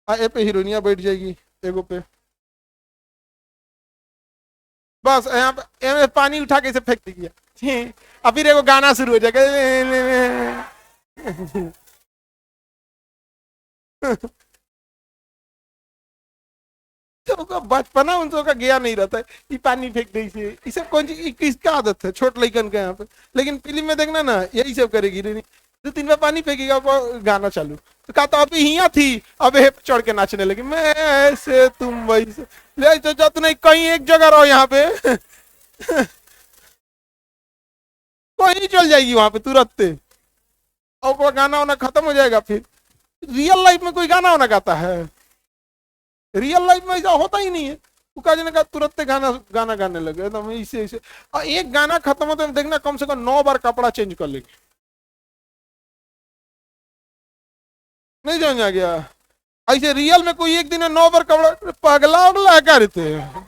ए पे हीरोइनिया बैठ जाएगी, एगो पे बस यहाँ पे पानी उठा के इसे फेंक दीजिए, अब फिर एगो गाना शुरू हो जाएगा। तो बचपना उन सबका गया नहीं रहता है, ये पानी फेंक दे इसे, इसे कौन सी किसका आदत है, छोट लड़कन का यहाँ पे। लेकिन फिल्म में देखना ना, यही सब करेगी, नहीं दो तीन बार पानी फेंकेगा, गाना चालू, तो कहा तो अभी हिया थी, अब हे चढ़ के नाचने लगी, मैं ऐसे तुम वैसे, ले तो नहीं कहीं एक जगह रहो यहाँ पे। कहीं चल जाएगी वहां पे तुरंत, और वो गाना वाना खत्म हो जाएगा। फिर रियल लाइफ में कोई गाना वाना गाता है, रियल लाइफ में ऐसा होता ही नहीं है। उकाजी ने कहा तुरंत गाना गाना गाने लगे एकदम इसे इसे, और एक गाना खत्म होते तो देखना कम से कम 9 बार कपड़ा चेंज कर लेंगे। नहीं समझ आ गया, ऐसे रियल में कोई एक दिन में 9 बार कपड़ा, पगला उगला क्या रहते हैं,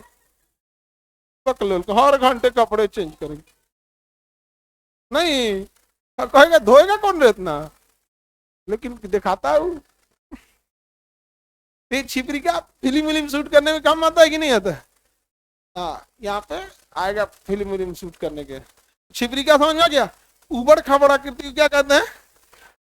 पकलो हर घंटे कपड़े चेंज करेंगे। नहीं कहेगा धोएगा कौन रे इतना, लेकिन दिखाता है वो। छिपरी का फिल्म विल्म शूट करने में काम आता है कि नहीं आता है। हाँ यहाँ पे आएगा फिल्म विल्म शूट करने के। छिपरी का समझ आ गया, उबड़ खाबड़ आकृति को क्या कहते हैं,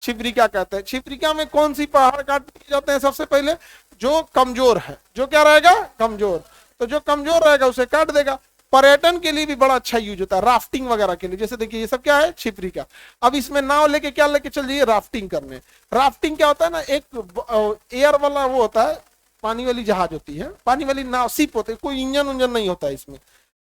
छिपरिका कहते हैं। छिपरिका में कौन सी पहाड़ काट दिए जाते हैं, सबसे पहले जो कमजोर है, जो क्या रहेगा, कमजोर, तो जो कमजोर रहेगा उसे काट देगा। पर्यटन के लिए भी बड़ा अच्छा यूज होता है, राफ्टिंग वगैरह के लिए, जैसे देखिए ये सब क्या है, छिपरिका। अब इसमें नाव लेके क्या लेके चल जाइए, राफ्टिंग करने। राफ्टिंग क्या होता है ना, एक एयर वाला वो होता है, पानी वाली जहाज होती है, पानी वाली नाव, शिप होती है, कोई इंजन उंजन नहीं होता है इसमें।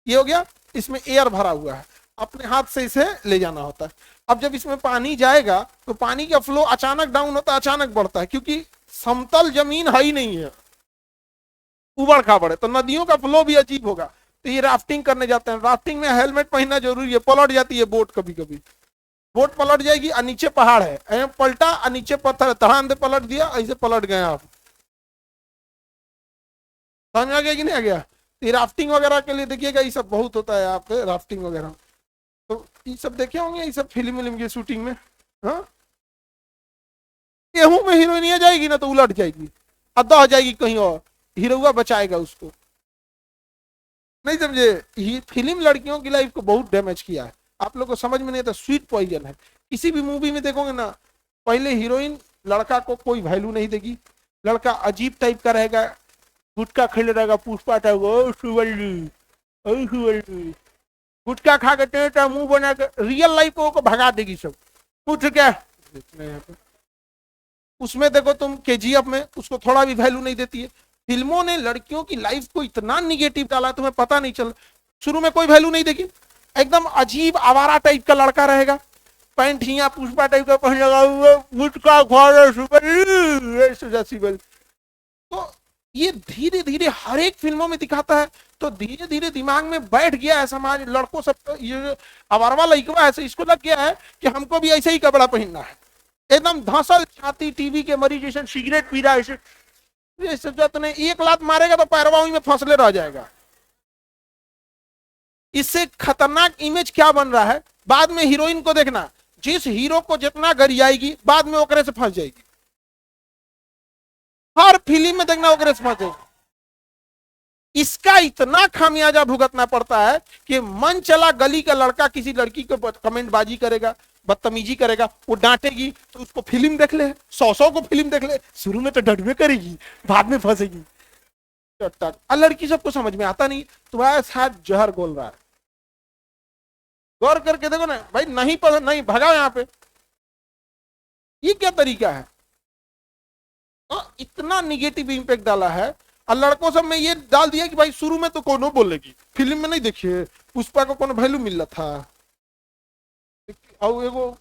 ये हो गया, इसमें एयर भरा हुआ है, अपने हाथ से इसे ले जाना होता है। अब जब इसमें पानी जाएगा तो पानी का फ्लो अचानक डाउन होता है, अचानक बढ़ता है, क्योंकि समतल जमीन है ही नहीं है, उबड़ खाबड़ है, तो नदियों का फ्लो भी अजीब होगा। तो ये राफ्टिंग करने जाते हैं। राफ्टिंग में हेलमेट पहनना जरूरी है, पलट जाती है बोट, कभी कभी बोट पलट जाएगी और नीचे पहाड़ है, पलटा और नीचे पत्थर है, धड़ाम से पलट दिया, ऐसे पलट गए आप। समझ आ गया कि नहीं आ गया। ये राफ्टिंग वगैरह के लिए देखिएगा, ये सब बहुत होता है यहाँ पे, राफ्टिंग वगैरह। तो ये सब देखे होंगे, ये सब फिल्म विल्म की शूटिंग में। हाँ गेहूं में हीरोइनिया जाएगी ना तो उलट जाएगी, अद्दा हो जाएगी कहीं और, हीरोआ बचाएगा उसको। नहीं समझे, ये फिल्म लड़कियों की लाइफ को बहुत डैमेज किया है, आप लोग को समझ में नहीं आता, स्वीट पॉइजन है। किसी भी मूवी में देखोगे ना, पहले हीरोइन लड़का को कोई वैल्यू नहीं देगी, लड़का अजीब टाइप का रहेगा, गुटखा खेले रहेगा, पुष्पा टाइप, ओ सुवल्लू, ओ सुवल्लू, गुटखा खा के टेढ़ा मुंह बना के रियल लाइफ को भगा देगी सब कुछ। क्या उसमें देखो तुम केजीएफ में उसको थोड़ा भी वैल्यू नहीं देती है। फिल्मों ने लड़कियों की लाइफ को इतना निगेटिव डाला, तुम्हें पता नहीं चल, शुरू में कोई वैल्यू नहीं देगी, एकदम अजीब आवारा टाइप का लड़का रहेगा, पैंट हिया पुष्पा टाइप का पहन लगा हुआ, गुटखा खा रहा। तो ये धीरे धीरे हर एक फिल्मों में दिखाता है, तो धीरे धीरे दिमाग में बैठ गया है समाज, लड़कों सब ये अवारवा लड़का है, इसको लग गया है कि हमको भी ऐसे ही कपड़ा पहनना है, एकदम धंसल छाती, टीवी के मरीज जैसे, सिगरेट पी रहा है ऐसे, तो एक लात मारेगा तो पैरवा में फंसले रह जाएगा। इससे खतरनाक इमेज क्या बन रहा है, बाद में हीरोइन को देखना, जिस हीरो को जितना गरियाएगी बाद में ओकरे से फंस जाएगी। हर फिल्म में देखना वो ग्रेस पहुंचे। इसका इतना खामियाजा भुगतना पड़ता है कि मन चला गली का लड़का किसी लड़की को कमेंटबाजी करेगा, बदतमीजी करेगा, वो डांटेगी तो उसको फिल्म देख ले, 100 को फिल्म देख ले, शुरू में तो डरबे करेगी, बाद में फंसेगी। लड़की सबको समझ में आता नहीं, तुम्हारे साथ जहर घोल रहा है। गौर करके देखो ना भाई, नहीं पसंद नहीं, भगाओ यहां पे। ये क्या तरीका है? इतना निगेटिव इंपैक्ट डाला है। और लड़कों सब में ये डाल दिया कि भाई शुरू में तो कौन बोलेगी, फिल्म में नहीं देखिए पुष्पा को कौन वैल्यू मिल रहा था, और एगो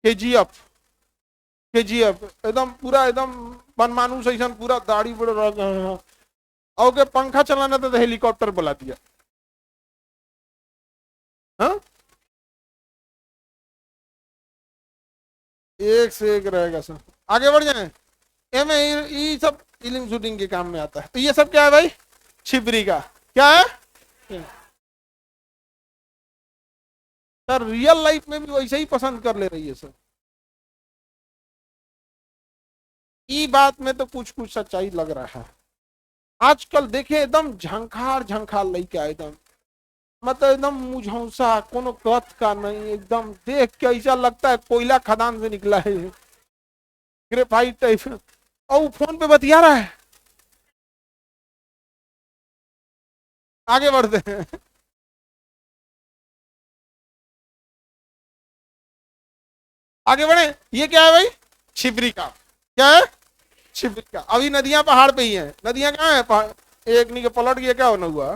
केजीएफ, केजीएफ एकदम पूरा एकदम मनमानुस ऐसा पूरा दाढ़ी बड़े रह गए, और के पंखा चलाना था तो हेलीकॉप्टर बुला दिया। हाँ, एक से एक रहेगा सर। आगे बढ़ जाए, ये सब फिल्म शूटिंग के काम में आता है। तो ये सब क्या है भाई? छिपरी का क्या है सर? रियल लाइफ में भी वैसे ही पसंद कर ले रही है सर। ये बात में तो कुछ कुछ सच्चाई लग रहा है। आजकल देखे एकदम झंखार झंखार लड़का, एकदम मतलब एकदम मुझौसा, कोनो कथ का नहीं, एकदम देख के ऐसा लगता है कोयला खदान से निकला है, ग्रेफाइट टाइप। और फोन पे बतिया रहा है। आगे बढ़ते हैं। आगे बढ़े। ये क्या है भाई? छिपरी का। क्या है? छिपरी का। अभी नदियां पहाड़ पे ही हैं। नदियां कहाँ है? पहाड़। एक नी के पलट गया, क्या होना हुआ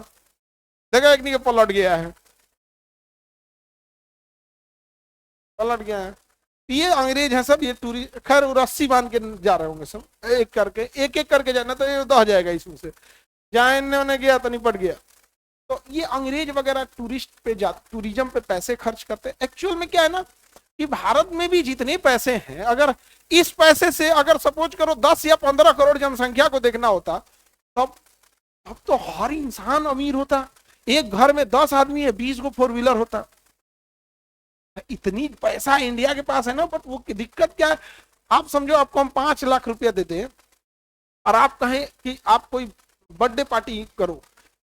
देखा? एक नी के पलट गया है, पलट गया है। ये अंग्रेज है सब, ये टूरिस्ट। खैर रस्सी बांध के जा रहे होंगे सब, एक एक करके जाना, तो ये दह जाएगा इसमें से। जहाँ इन्होंने गया तो निपट गया। तो ये अंग्रेज वगैरह टूरिस्ट पे टूरिज्म पे पैसे खर्च करते हैं। एक्चुअल में क्या है ना कि भारत में भी जितने पैसे हैं, अगर इस पैसे से अगर सपोज करो 10 या 15 करोड़ जनसंख्या को देखना होता, तब अब तो हर इंसान अमीर होता। एक घर में 10 आदमी है, 20 को 4 व्हीलर होता। इतनी पैसा इंडिया के पास है ना, बट वो दिक्कत क्या है? आप समझो आपको हम 5 लाख रुपया देते हैं और आप कहें कि आप कोई बर्थडे पार्टी करो,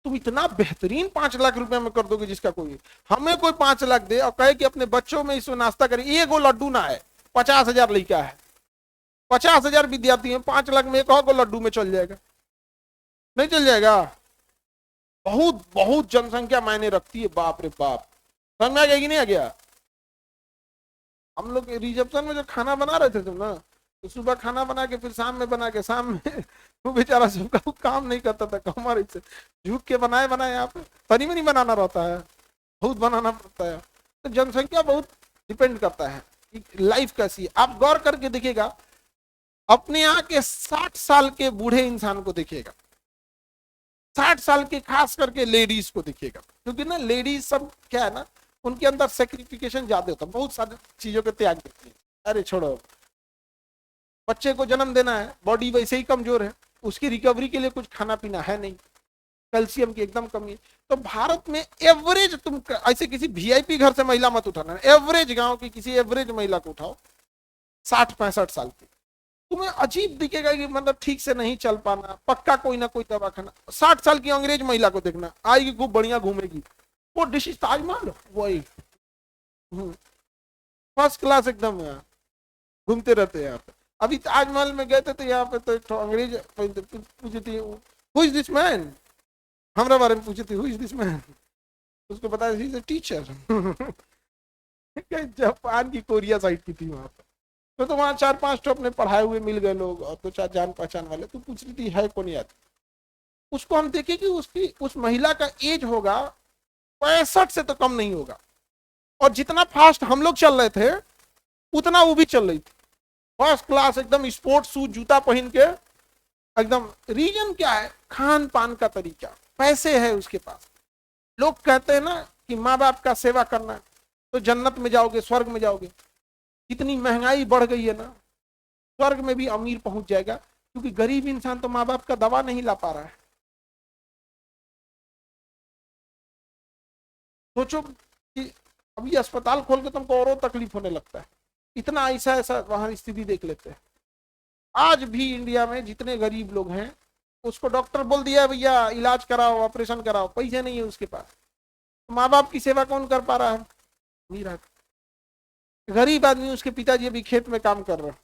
तुम इतना बेहतरीन 5 लाख रुपया में कर दोगे जिसका कोई। हमें कोई 5 लाख दे और कहे कि अपने बच्चों में इसमें नाश्ता करें, एक वो लड्डू ना है, 50,000 लड़का है, 50,000 विद्यार्थी है, 5 लाख में एक और को लड्डू में चल जाएगा? नहीं चल जाएगा। बहुत बहुत जनसंख्या मायने रखती है, बाप रे बाप। समझ में आ गया कि नहीं आ गया? हम लोग रिसेप्शन में जो खाना बना रहे थे तुम ना, तो सुबह खाना बना के फिर शाम में बना के, शाम में वो बेचारा सबका वो काम नहीं करता था, कमर से झुक के बनाए बनाए, यहाँ पे तनी में नहीं बनाना रहता है, बहुत बनाना पड़ता है। तो जनसंख्या बहुत डिपेंड करता है लाइफ कैसी है। आप गौर करके देखिएगा, अपने यहाँ के 60 साल के बूढ़े इंसान को देखिएगा, 60 साल के खास करके लेडीज को देखिएगा, क्योंकि ना लेडीज सब क्या है ना, उनके अंदर सेक्रिफिकेशन ज्यादा होता है, बहुत सारी चीजों के त्याग देती है। अरे छोड़ो, बच्चे को जन्म देना है, बॉडी वैसे ही कमजोर है, उसकी रिकवरी के लिए कुछ खाना पीना है नहीं, कैल्शियम की एकदम कमी है। तो भारत में एवरेज, तुम ऐसे किसी वीआईपी घर से महिला मत उठाना, एवरेज गांव की किसी एवरेज महिला को उठाओ 60-65 साल की, तुम्हें अजीब दिखेगा कि मतलब ठीक से नहीं चल पाना, पक्का कोई ना कोई दवा खाना। 60 साल की अंग्रेज महिला को देखना, आएगी खूब बढ़िया घूमेगी, वो डिश ताजमहल वही फर्स्ट क्लास एकदम, घूमते रहते हैं यहाँ पे। अभी ताजमहल में गए थे तो यहाँ पे तो एक अंग्रेज पूछी थी, हु इज दिस मैन, हमारे बारे में पूछी थी, हु इज दिस मैन, उसको पता है टीचर। जापान की, कोरिया साइड की थी वहां पर। तो वहां 4-5 तो अपने पढ़ाए हुए मिल गए लोग, और 2-4 जान पहचान वाले। तो पूछ रही थी है कौन याद, उसको हम देखे कि उसकी उस महिला का एज होगा 65 से तो कम नहीं होगा, और जितना फास्ट हम लोग चल रहे थे उतना वो भी चल रही थी, फर्स्ट क्लास एकदम, स्पोर्ट्स शूज जूता पहन के एकदम। रीजन क्या है? खान पान का तरीका, पैसे है उसके पास। लोग कहते हैं ना कि माँ बाप का सेवा करना तो जन्नत में जाओगे, स्वर्ग में जाओगे। कितनी महंगाई बढ़ गई है ना, स्वर्ग में भी अमीर पहुंच जाएगा, क्योंकि गरीब इंसान तो माँ बाप का दवा नहीं ला पा रहा है। सोचो कि अभी अस्पताल खोल के तुमको और तकलीफ होने लगता है, इतना ऐसा ऐसा वहां स्थिति देख लेते हैं। आज भी इंडिया में जितने गरीब लोग हैं, उसको डॉक्टर बोल दिया है भैया इलाज कराओ, ऑपरेशन कराओ, पैसे नहीं है उसके पास, माँ बाप की सेवा कौन कर पा रहा है? नहीं रहा। गरीब आदमी, उसके पिताजी अभी खेत में काम कर रहे हैं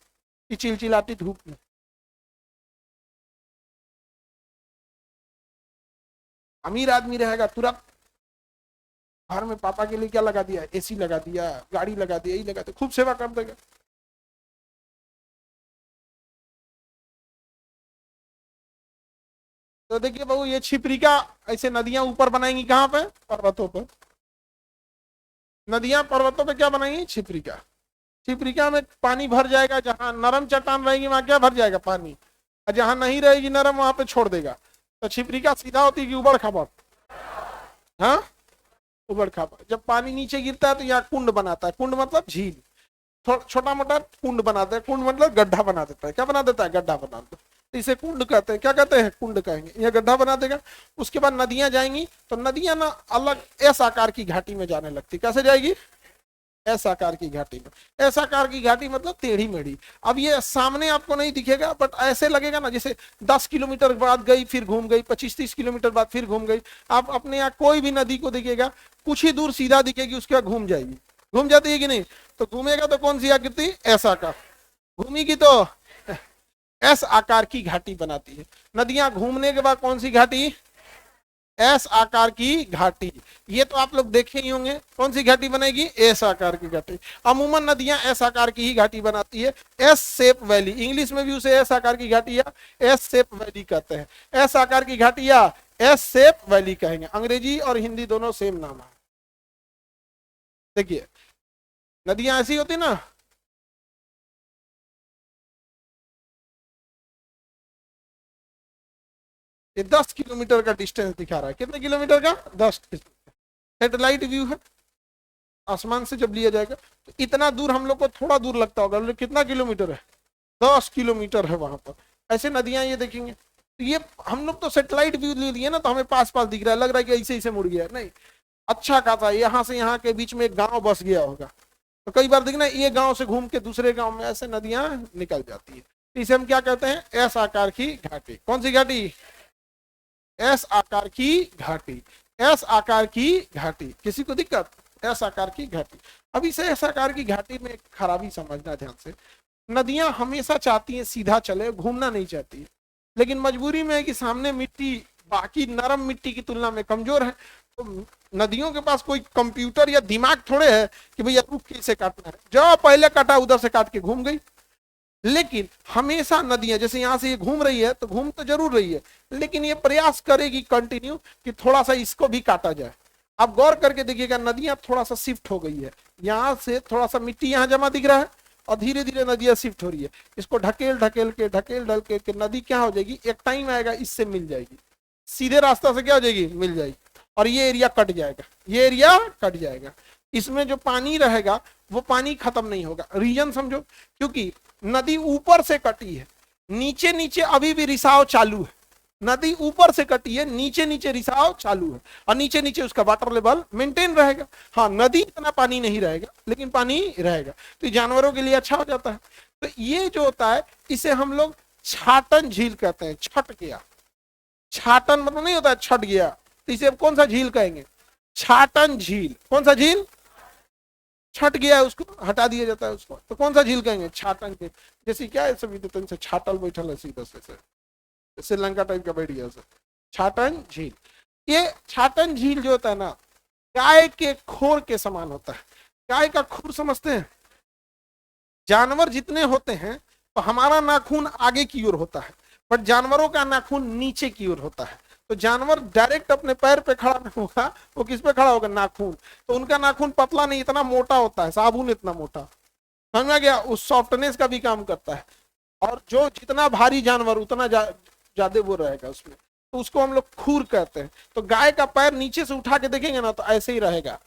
कि चिलचिलाती धूप में। अमीर आदमी रहेगा तुरंत घर में पापा के लिए क्या लगा दिया, एसी लगा दिया, गाड़ी लगा दिया, यही लगा दिया, खूब सेवा कर देगा। तो देखिए बहू, ये छिपरिका ऐसे नदियां ऊपर बनाएंगी कहाँ पे? पर्वतों पर। नदियां पर्वतों पे क्या बनाएंगी? छिपरिका। छिपरिका में पानी भर जाएगा, जहां नरम चट्टान रहेगी वहां क्या भर जाएगा? पानी। और जहां नहीं रहेगी नरम वहां पे छोड़ देगा। तो छिपरिका सीधा होती है कि उबड़ खाबड़? हाँ, उबड़ खाबड़। जब पानी नीचे गिरता है तो यहाँ कुंड बनाता है। कुंड मतलब झील। छोटा मोटा कुंड बनाता है। कुंड मतलब गड्ढा बना देता है। क्या बना देता है? गड्ढा बना देता है। इसे कुंड कहते हैं। क्या कहते हैं? कुंड कहेंगे। यह गड्ढा बना देगा। उसके बाद नदियां जाएंगी, तो नदियां ना अलग एस आकार की घाटी में जाने लगती। कैसे जाएगी? एस आकार की घाटी में। एस आकार की घाटी मतलब टेढ़ी मेढ़ी। अब ये सामने आपको नहीं दिखेगा, बट ऐसे लगेगा ना जैसे 10 किलोमीटर बाद गई, फिर घूम गई, 25-30 किलोमीटर बाद फिर घूम गई। आप अपने यहाँ कोई भी नदी को देखिएगा, कुछ ही दूर सीधा दिखेगी, उसके बाद घूम जाएगी। घूम जाती है कि नहीं? तो घूमेगा तो कौन सी आकृति? एस आकार। घूमेगी तो एस आकार की घाटी बनाती है। नदियां घूमने के बाद कौन सी घाटी? एस आकार की घाटी। ये तो आप लोग देखे ही होंगे। कौन सी घाटी बनेगी? एस आकार की घाटी। अमूमन नदियां एस आकार की ही घाटी बनाती है। एस शेप वैली, इंग्लिश में भी उसे एस आकार की घाटी या एस शेप वैली कहते हैं। एस आकार की घाटी या एस शेप वैली कहेंगे। अंग्रेजी और हिंदी दोनों सेम नाम है। देखिए नदियां ऐसी होती ना, ये 10 किलोमीटर का डिस्टेंस दिखा रहा है। कितने किलोमीटर का? 10। सैटेलाइट व्यू है, आसमान से जब लिया जाएगा तो इतना दूर हम लोग को थोड़ा दूर लगता होगा, लेकिन कितना किलोमीटर है? 10 किलोमीटर है वहां पर। ऐसे नदियां ये देखेंगे तो ये हम लोग तो सैटेलाइट व्यू ले लिए ना, तो हमें पास पास दिख रहा है, लग रहा है कि ऐसे ऐसे मुड़ गया। नहीं, अच्छा खासा यहाँ से यहाँ के बीच में एक गाँव बस गया होगा। तो कई बार देखना, ये गाँव से घूम के दूसरे गाँव में ऐसे नदियां निकल जाती है। इसे हम क्या कहते हैं? एस आकार की घाटी। कौन सी घाटी? एस आकार की घाटी। एस आकार की घाटी। किसी को दिक्कत? एस आकार की घाटी। अब इसे एस आकार की घाटी में एक खराबी समझना ध्यान से। नदियां हमेशा चाहती हैं सीधा चले, घूमना नहीं चाहती है, लेकिन मजबूरी में है कि सामने मिट्टी बाकी नरम मिट्टी की तुलना में कमजोर है। तो नदियों के पास कोई कंप्यूटर या दिमाग थोड़े है कि भैया रुक के इसे काटना है, जो पहले काटा उधर से काट के घूम गई। लेकिन हमेशा नदियां जैसे यहां से ये घूम रही है, तो घूम तो जरूर रही है, लेकिन ये प्रयास करेगी कंटिन्यू कि थोड़ा सा इसको भी काटा जाए। आप गौर करके देखिएगा, नदियां थोड़ा सा शिफ्ट हो गई है। यहां से थोड़ा सा मिट्टी यहां जमा दिख रहा है और धीरे धीरे नदियां शिफ्ट हो रही है। इसको ढकेल ढकेल के नदी क्या हो जाएगी? एक टाइम आएगा इससे मिल जाएगी, सीधे रास्ता से क्या हो जाएगी? मिल जाएगी। और ये एरिया कट जाएगा, ये एरिया कट जाएगा। इसमें जो पानी रहेगा वो पानी खत्म नहीं होगा। रीजन समझो, क्योंकि नदी ऊपर से कटी है, नीचे नीचे अभी भी रिसाव चालू है। नदी ऊपर से कटी है, नीचे नीचे रिसाव चालू है, और नीचे नीचे उसका वाटर लेवल मेंटेन रहेगा। हाँ, नदी इतना पानी नहीं रहेगा, लेकिन पानी रहेगा, तो जानवरों के लिए अच्छा हो जाता है। तो ये जो होता है, इसे हम लोग छाटन झील कहते हैं। छट गया, छाटन मतलब नहीं होता है छट गया, तो इसे कौन सा झील कहेंगे? छाटन झील। कौन सा झील? छट गया है, उसको हटा दिया जाता है उसको, तो कौन सा झील कहेंगे? छाटन झील। जैसे क्या है, सभी तो से छाटल बैठल है सीधा से श्रीलंका टाइप का बैठ गया सर। छाटन झील। ये छाटन झील जो होता है ना, गाय के खोर के समान होता है। गाय का खुर समझते हैं? जानवर जितने होते हैं तो हमारा नाखून आगे की ओर होता है, बट जानवरों का नाखून नीचे की ओर होता है। तो जानवर डायरेक्ट अपने पैर पे खड़ा नहीं होगा, वो किस पे खड़ा होगा? नाखून। तो उनका नाखून पतला नहीं, इतना मोटा होता है, साबुन इतना मोटा। समझ में गया? उस सॉफ्टनेस का भी काम करता है। और जो जितना भारी जानवर उतना ज्यादा वो रहेगा उसमें, तो उसको हम लोग खूर कहते हैं। तो गाय का पैर नीचे से उठा के देखेंगे ना, तो ऐसे ही रहेगा।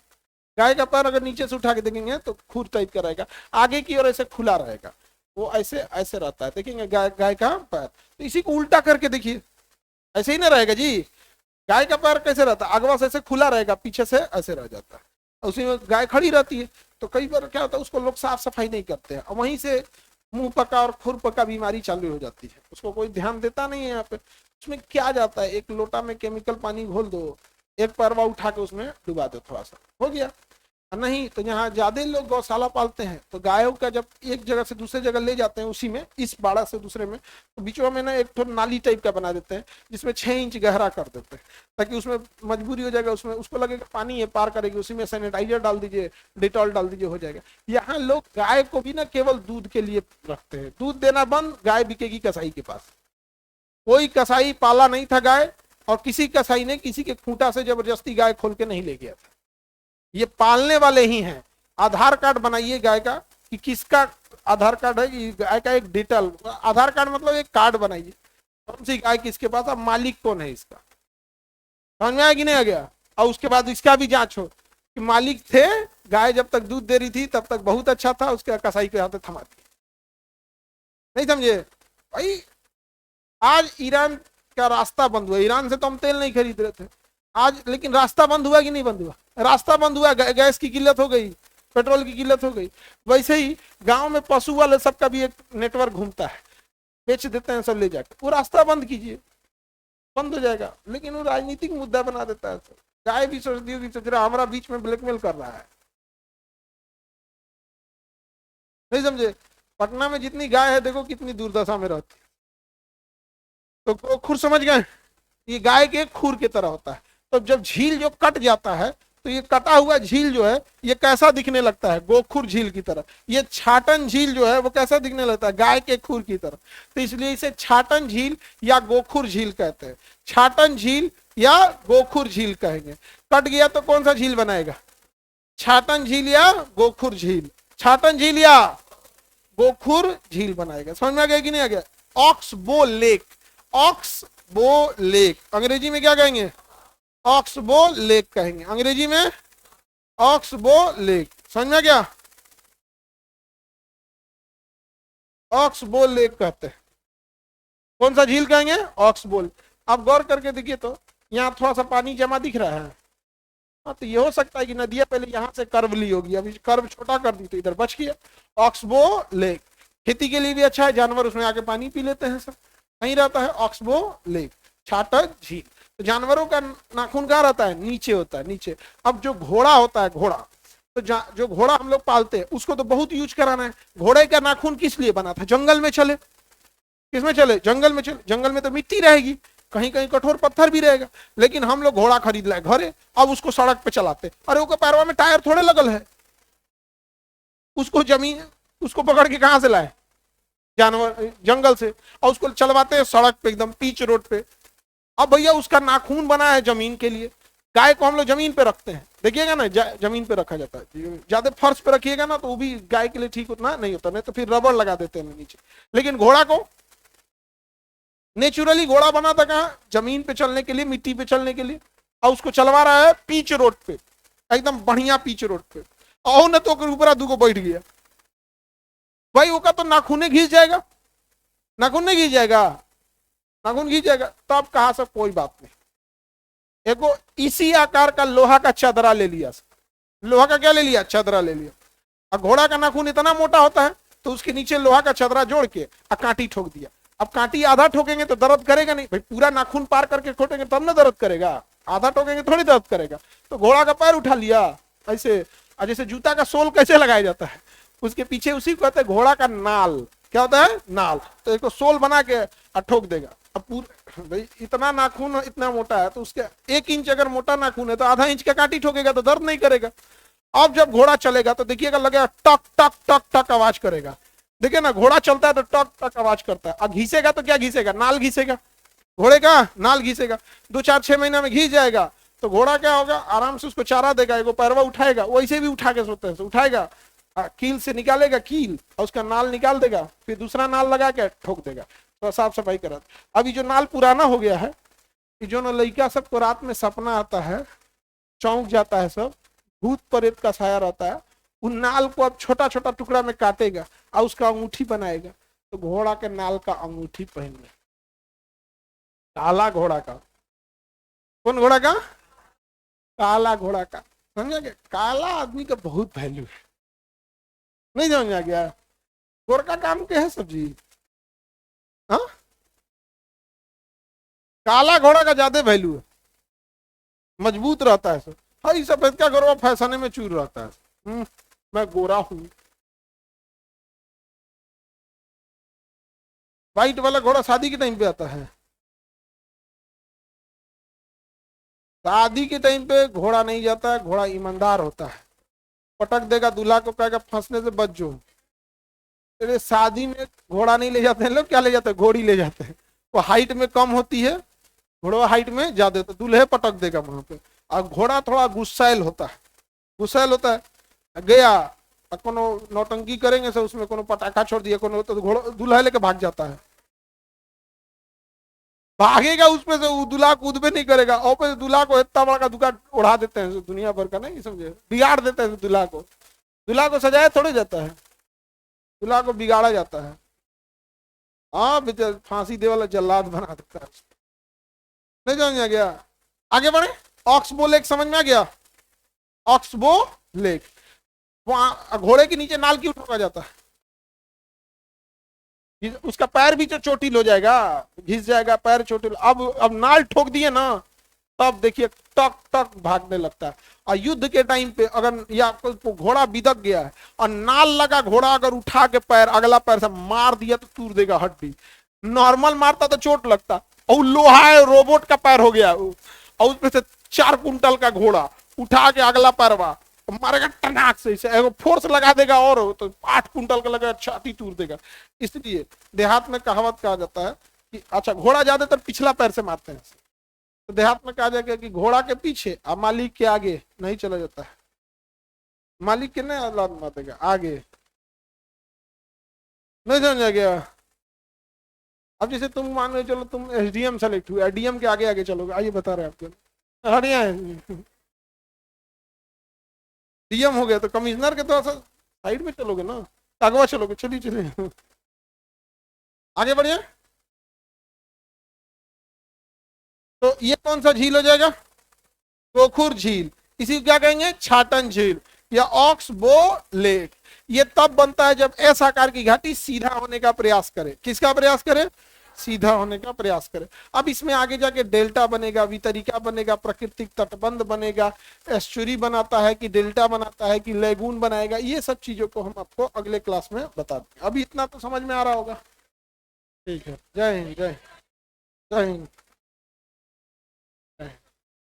गाय का पैर अगर नीचे से उठा के देखेंगे तो खूर टाइप का रहेगा, आगे की ओर ऐसे खुला रहेगा, वो ऐसे ऐसे रहता है। देखेंगे गाय का पैर, तो इसी को उल्टा करके देखिए, ऐसे ही ना रहेगा जी। गाय का पैर कैसे रहता है? अगवा से ऐसे खुला रहेगा, पीछे से ऐसे रह जाता है, उसी में गाय खड़ी रहती है। तो कई बार क्या होता है, उसको लोग साफ सफाई नहीं करते हैं, और वहीं से मुंह पका और खुर पका बीमारी चालू हो जाती है, उसको कोई ध्यान देता नहीं है यहाँ पे। उसमें क्या जाता है, एक लोटा में केमिकल पानी घोल दो, एक परवा उठा के उसमें डुबा दो, थोड़ा सा हो गया। नहीं तो यहाँ ज्यादा लोग गौशाला पालते हैं, तो गायों का जब एक जगह से दूसरे जगह ले जाते हैं, उसी में इस बाड़ा से दूसरे में, तो बीचों में ना एक तो नाली टाइप का बना देते हैं, जिसमें 6 इंच गहरा कर देते हैं, ताकि उसमें मजबूरी हो जाएगा, उसमें उसको लगेगा पानी है पार करेगी, उसी में सैनिटाइजर डाल दीजिए, डिटॉल डाल दीजिए, हो जाएगा। यहाँ लोग गाय को भी ना केवल दूध के लिए रखते हैं, दूध देना बंद, गाय बिकेगी कसाई के पास। कोई कसाई पाला नहीं था गाय, और किसी कसाई ने किसी के खूंटा से जबरदस्ती गाय खोल के नहीं ले गया था, ये पालने वाले ही हैं। आधार कार्ड बनाइए गाय का, कि किसका आधार कार्ड है, कि गाय का एक डिटेल आधार कार्ड, मतलब एक कार्ड बनाइए, कौन सी गाय किसके पास, अब मालिक कौन है इसका, समझ में आया कि नहीं आ गया। और उसके बाद इसका भी जांच हो कि मालिक थे, गाय जब तक दूध दे रही थी तब तक बहुत अच्छा था, उसके कसाई के हाथ थमा दी, नहीं समझे भाई। आज ईरान का रास्ता बंद हुआ, ईरान से तो हम तेल नहीं खरीद रहे थे आज, लेकिन रास्ता बंद हुआ कि नहीं बंद हुआ, रास्ता बंद हुआ, गैस की किल्लत हो गई, पेट्रोल की किल्लत हो गई। वैसे ही गांव में पशु वाले सबका भी एक नेटवर्क घूमता है, बेच देते हैं सब ले जाकर, वो रास्ता बंद कीजिए, बंद हो जाएगा। लेकिन वो राजनीतिक मुद्दा बना देता है, गाय भी सोचती होगी, सोच रहा हमारा बीच में ब्लैकमेल कर रहा है, नहीं समझे। पटना में जितनी गाय है देखो कितनी दुर्दशा में रहती है, तो खुर समझ गए, ये गाय के खुर की तरह होता है। तो जब झील जो कट जाता है, तो ये कटा हुआ झील जो है ये कैसा दिखने लगता है, गोखुर झील की तरह। ये छाटन झील जो है वो कैसा दिखने लगता है, गाय के खुर की तरह। तो इसलिए इसे छाटन झील या गोखुर झील कहते हैं, छाटन झील या गोखुर झील कहेंगे। कट गया तो कौन सा झील बनाएगा, छाटन झील या गोखुर झील, छाटन झील या गोखुर झील बनाएगा। समझ में आ गया कि नहीं आ गया। ऑक्सबो लेक, ऑक्सबो लेक अंग्रेजी में क्या कहेंगे, ऑक्सबो लेक कहेंगे अंग्रेजी में, ऑक्सबो लेक, समझ में क्या, ऑक्सबो लेक कहते हैं। कौन सा झील कहेंगे, ऑक्सबो। आप गौर करके देखिए तो यहाँ थोड़ा सा पानी जमा दिख रहा है, हाँ तो ये हो सकता है कि नदियां पहले यहाँ से कर्व ली होगी, अभी कर्व छोटा कर दी तो इधर बच गया। ऑक्सबो लेक खेती के लिए भी अच्छा है, जानवर उसमें आके पानी पी लेते हैं, सब कहीं रहता है ऑक्सबो लेक। छाटन झील, तो जानवरों का नाखून कहाँ रहता है, नीचे होता है, नीचे। अब जो घोड़ा होता है, घोड़ा, तो जो घोड़ा हम लोग पालते हैं उसको तो बहुत यूज कराना है। घोड़े का नाखून किस लिए बना था, जंगल में चले, किसमें चले, जंगल में चले, जंगल में तो मिट्टी रहेगी, कहीं कहीं कठोर पत्थर भी रहेगा, लेकिन हम लोग घोड़ा खरीद लाए घरे, अब उसको सड़क पे चलाते। अरे वो पैरवा में टायर थोड़े लगल है, उसको जमीन, उसको पकड़ के कहां से लाए, जानवर जंगल से, और उसको चलवाते हैं सड़क पे एकदम पीच रोड पे। अब भैया उसका नाखून बना है जमीन के लिए। गाय को हम लोग जमीन पे रखते हैं, देखिएगा ना, जमीन पे रखा जाता है, ज्यादा फर्श पे रखिएगा ना तो वो भी गाय के लिए ठीक उतना नहीं होता, नहीं तो फिर रबड़ लगा देते हैं नीचे। लेकिन घोड़ा को नेचुरली घोड़ा बना था कहाँ, जमीन पे चलने के लिए, मिट्टी पे चलने के लिए, और उसको चलवा रहा है पीच रोड पे, एकदम बढ़िया पीच रोड पे, और न तो ऊपर दूगो बैठ गया, भाई वो का तो नाखूने घिस जाएगा, नाखून नहीं घिस जाएगा, नाखून घिस जाएगा। तो अब कहा सब कोई बात नहीं, देखो इसी आकार का लोहा का चादरा ले लिया, लोहा का क्या ले लिया, चादरा ले लिया। और घोड़ा का नाखून इतना मोटा होता है तो उसके नीचे लोहा का चादरा जोड़ के कांटी ठोक दिया। अब कांटी आधा ठोकेंगे तो दर्द करेगा नहीं, भाई पूरा नाखून पार करके ठोकेंगे तब ना दर्द करेगा, आधा ठोकेंगे थोड़ी दर्द करेगा। तो घोड़ा का पैर उठा लिया ऐसे, जैसे जूता का सोल कैसे लगाया जाता है, उसके पीछे उसी को कहते हैं घोड़ा का नाल, क्या होता है, नाल। तो एक सोल बना के ठोक देगा। अब पूरे भाई इतना नाखून इतना मोटा है, तो उसके 1 इंच अगर मोटा नाखून है तो आधा इंच का कांटी ठोकेगा तो दर्द नहीं करेगा। अब जब घोड़ा चलेगा तो देखिएगा लगेगा टक टक टक टक आवाज करेगा, देखिए ना घोड़ा चलता है तो टक टक आवाज करता है। अब घिसेगा तो क्या घिसेगा, नाल घिसेगा, घोड़े का नाल घिसेगा। 2-4-6 महीना में घिस जाएगा तो घोड़ा क्या होगा, आराम से उसको चारा देगा, एगो पैरवा उठाएगा, वैसे भी उठा के सोते हैं, उठाएगा कील से निकालेगा कील और उसका नाल निकाल देगा, फिर दूसरा नाल लगा के ठोक देगा, तो साफ सफाई करा। अभी जो नाल पुराना हो गया है, जो ना लड़का सबको रात में सपना आता है, चौंक जाता है सब, भूत प्रेत का साया रहता है, उन नाल को अब छोटा छोटा टुकड़ा में काटेगा और उसका अंगूठी बनाएगा। तो घोड़ा के नाल का अंगूठी पहनना, काला घोड़ा का, कौन घोड़ा का, काला घोड़ा का, समझा क्या, काला आदमी का बहुत वैल्यू है, नहीं समझ आ गया। घोड़ का काम क्या है सब्जी? हाँ, काला घोड़ा का ज्यादा वैल्यू है, मजबूत रहता है सब। हाँ, ये सफेद का घोड़ा फैसने में चूर रहता है। मैं गोरा हूँ। व्हाइट वाला घोड़ा शादी के टाइम पे आता है। शादी के टाइम पे घोड़ा नहीं जाता है, घोड़ा ईमानदार होता है, पटक देगा दूल्हा को, कहेगा फंसने से बच जो। तेरे शादी में घोड़ा नहीं ले जाते हैं लोग, क्या ले जाते हैं? घोड़ी ले जाते हैं। वो हाइट में कम होती है, घोड़ा हाइट में ज्यादा, तो दूल्हे पटक देगा वहां पे। और घोड़ा थोड़ा गुस्सैल होता है, गुस्सैल होता है, गया कोनो नौटंकी करेंगे से उसमें कोनो पटाखा छोड़ दिया कोनो, तो घोड़ा दूल्हा लेके भाग जाता है। भागेगा उसमें से, वो दूल्हा कूद भी नहीं करेगा, और फिर दूल्हा को इतना बड़ा का दुका उड़ा देते हैं दुनिया भर का, नहीं समझे, बिगाड़ देते हैं दूल्हा को। दूल्हा को सजाया थोड़े जाता है, दूल्हा को बिगाड़ा जाता है। हाँ, फांसी दे वाला जल्लाद बना देता है। नहीं समझ में आ गया? आगे बढ़े। ऑक्सबो लेक समझ में आ गया? ऑक्सबो लेक, वहां घोड़े के नीचे नाल क्यों ठोका जाता है? उसका पैर भी तो चोटिल हो जाएगा, घिस जाएगा पैर चोटिल। अब नाल ठोक दिए ना, तब देखिए टक टक भागने लगता है। और युद्ध के टाइम पे अगर या घोड़ा बिदक गया है और नाल लगा, घोड़ा अगर उठा के पैर अगला पैर से मार दिया तो तूर देगा हड्डी। नॉर्मल मारता तो चोट लगता, और लोहा है, रोबोट का पैर हो गया, और उसमें से 4 कुंटल का घोड़ा उठा के अगला पैरवा मारेगा टनाक से, इसे फोर्स लगा देगा और तो 8 कुंटल का लगा, छाती तूर देगा। इसलिए देहात में कहावत कहा जाता है कि अच्छा, घोड़ा ज्यादातर पिछला पैर से मारते हैं, तो देहात में कहा जाएगा कि घोड़ा के पीछे और मालिक के आगे नहीं चला जाता है। मालिक के नहीं औलाद मारेगा, आगे। नहीं समझ गया? अब जैसे तुम मान लो, चलो तुम एसडीएम सेलेक्ट हुए, डीएम के आगे आगे चलोगे, आइए बता रहे हैं आपको। हरियाणा डीएम हो गया तो कमिश्नर के थोड़ा सा साइड में चलोगे ना, अगवा चलोगे। चलिए चलिए आगे बढ़िए। तो ये कौन सा झील हो जाएगा? गोखुर झील। इसी को क्या कहेंगे? छाटन झील या ऑक्सबो लेक। ये तब बनता है जब एस आकार की घाटी सीधा होने का प्रयास करे। किसका प्रयास करे? सीधा होने का प्रयास करे। अब इसमें आगे जाके डेल्टा बनेगा, वितरिका बनेगा, प्राकृतिक तटबंध बनेगा, एस्चुरी बनाता है कि डेल्टा बनाता है कि लेगून बनाएगा, ये सब चीजों को हम आपको अगले क्लास में बता देंगे। अभी इतना तो समझ में आ रहा होगा। ठीक है, जय हिंद, जय हिंद।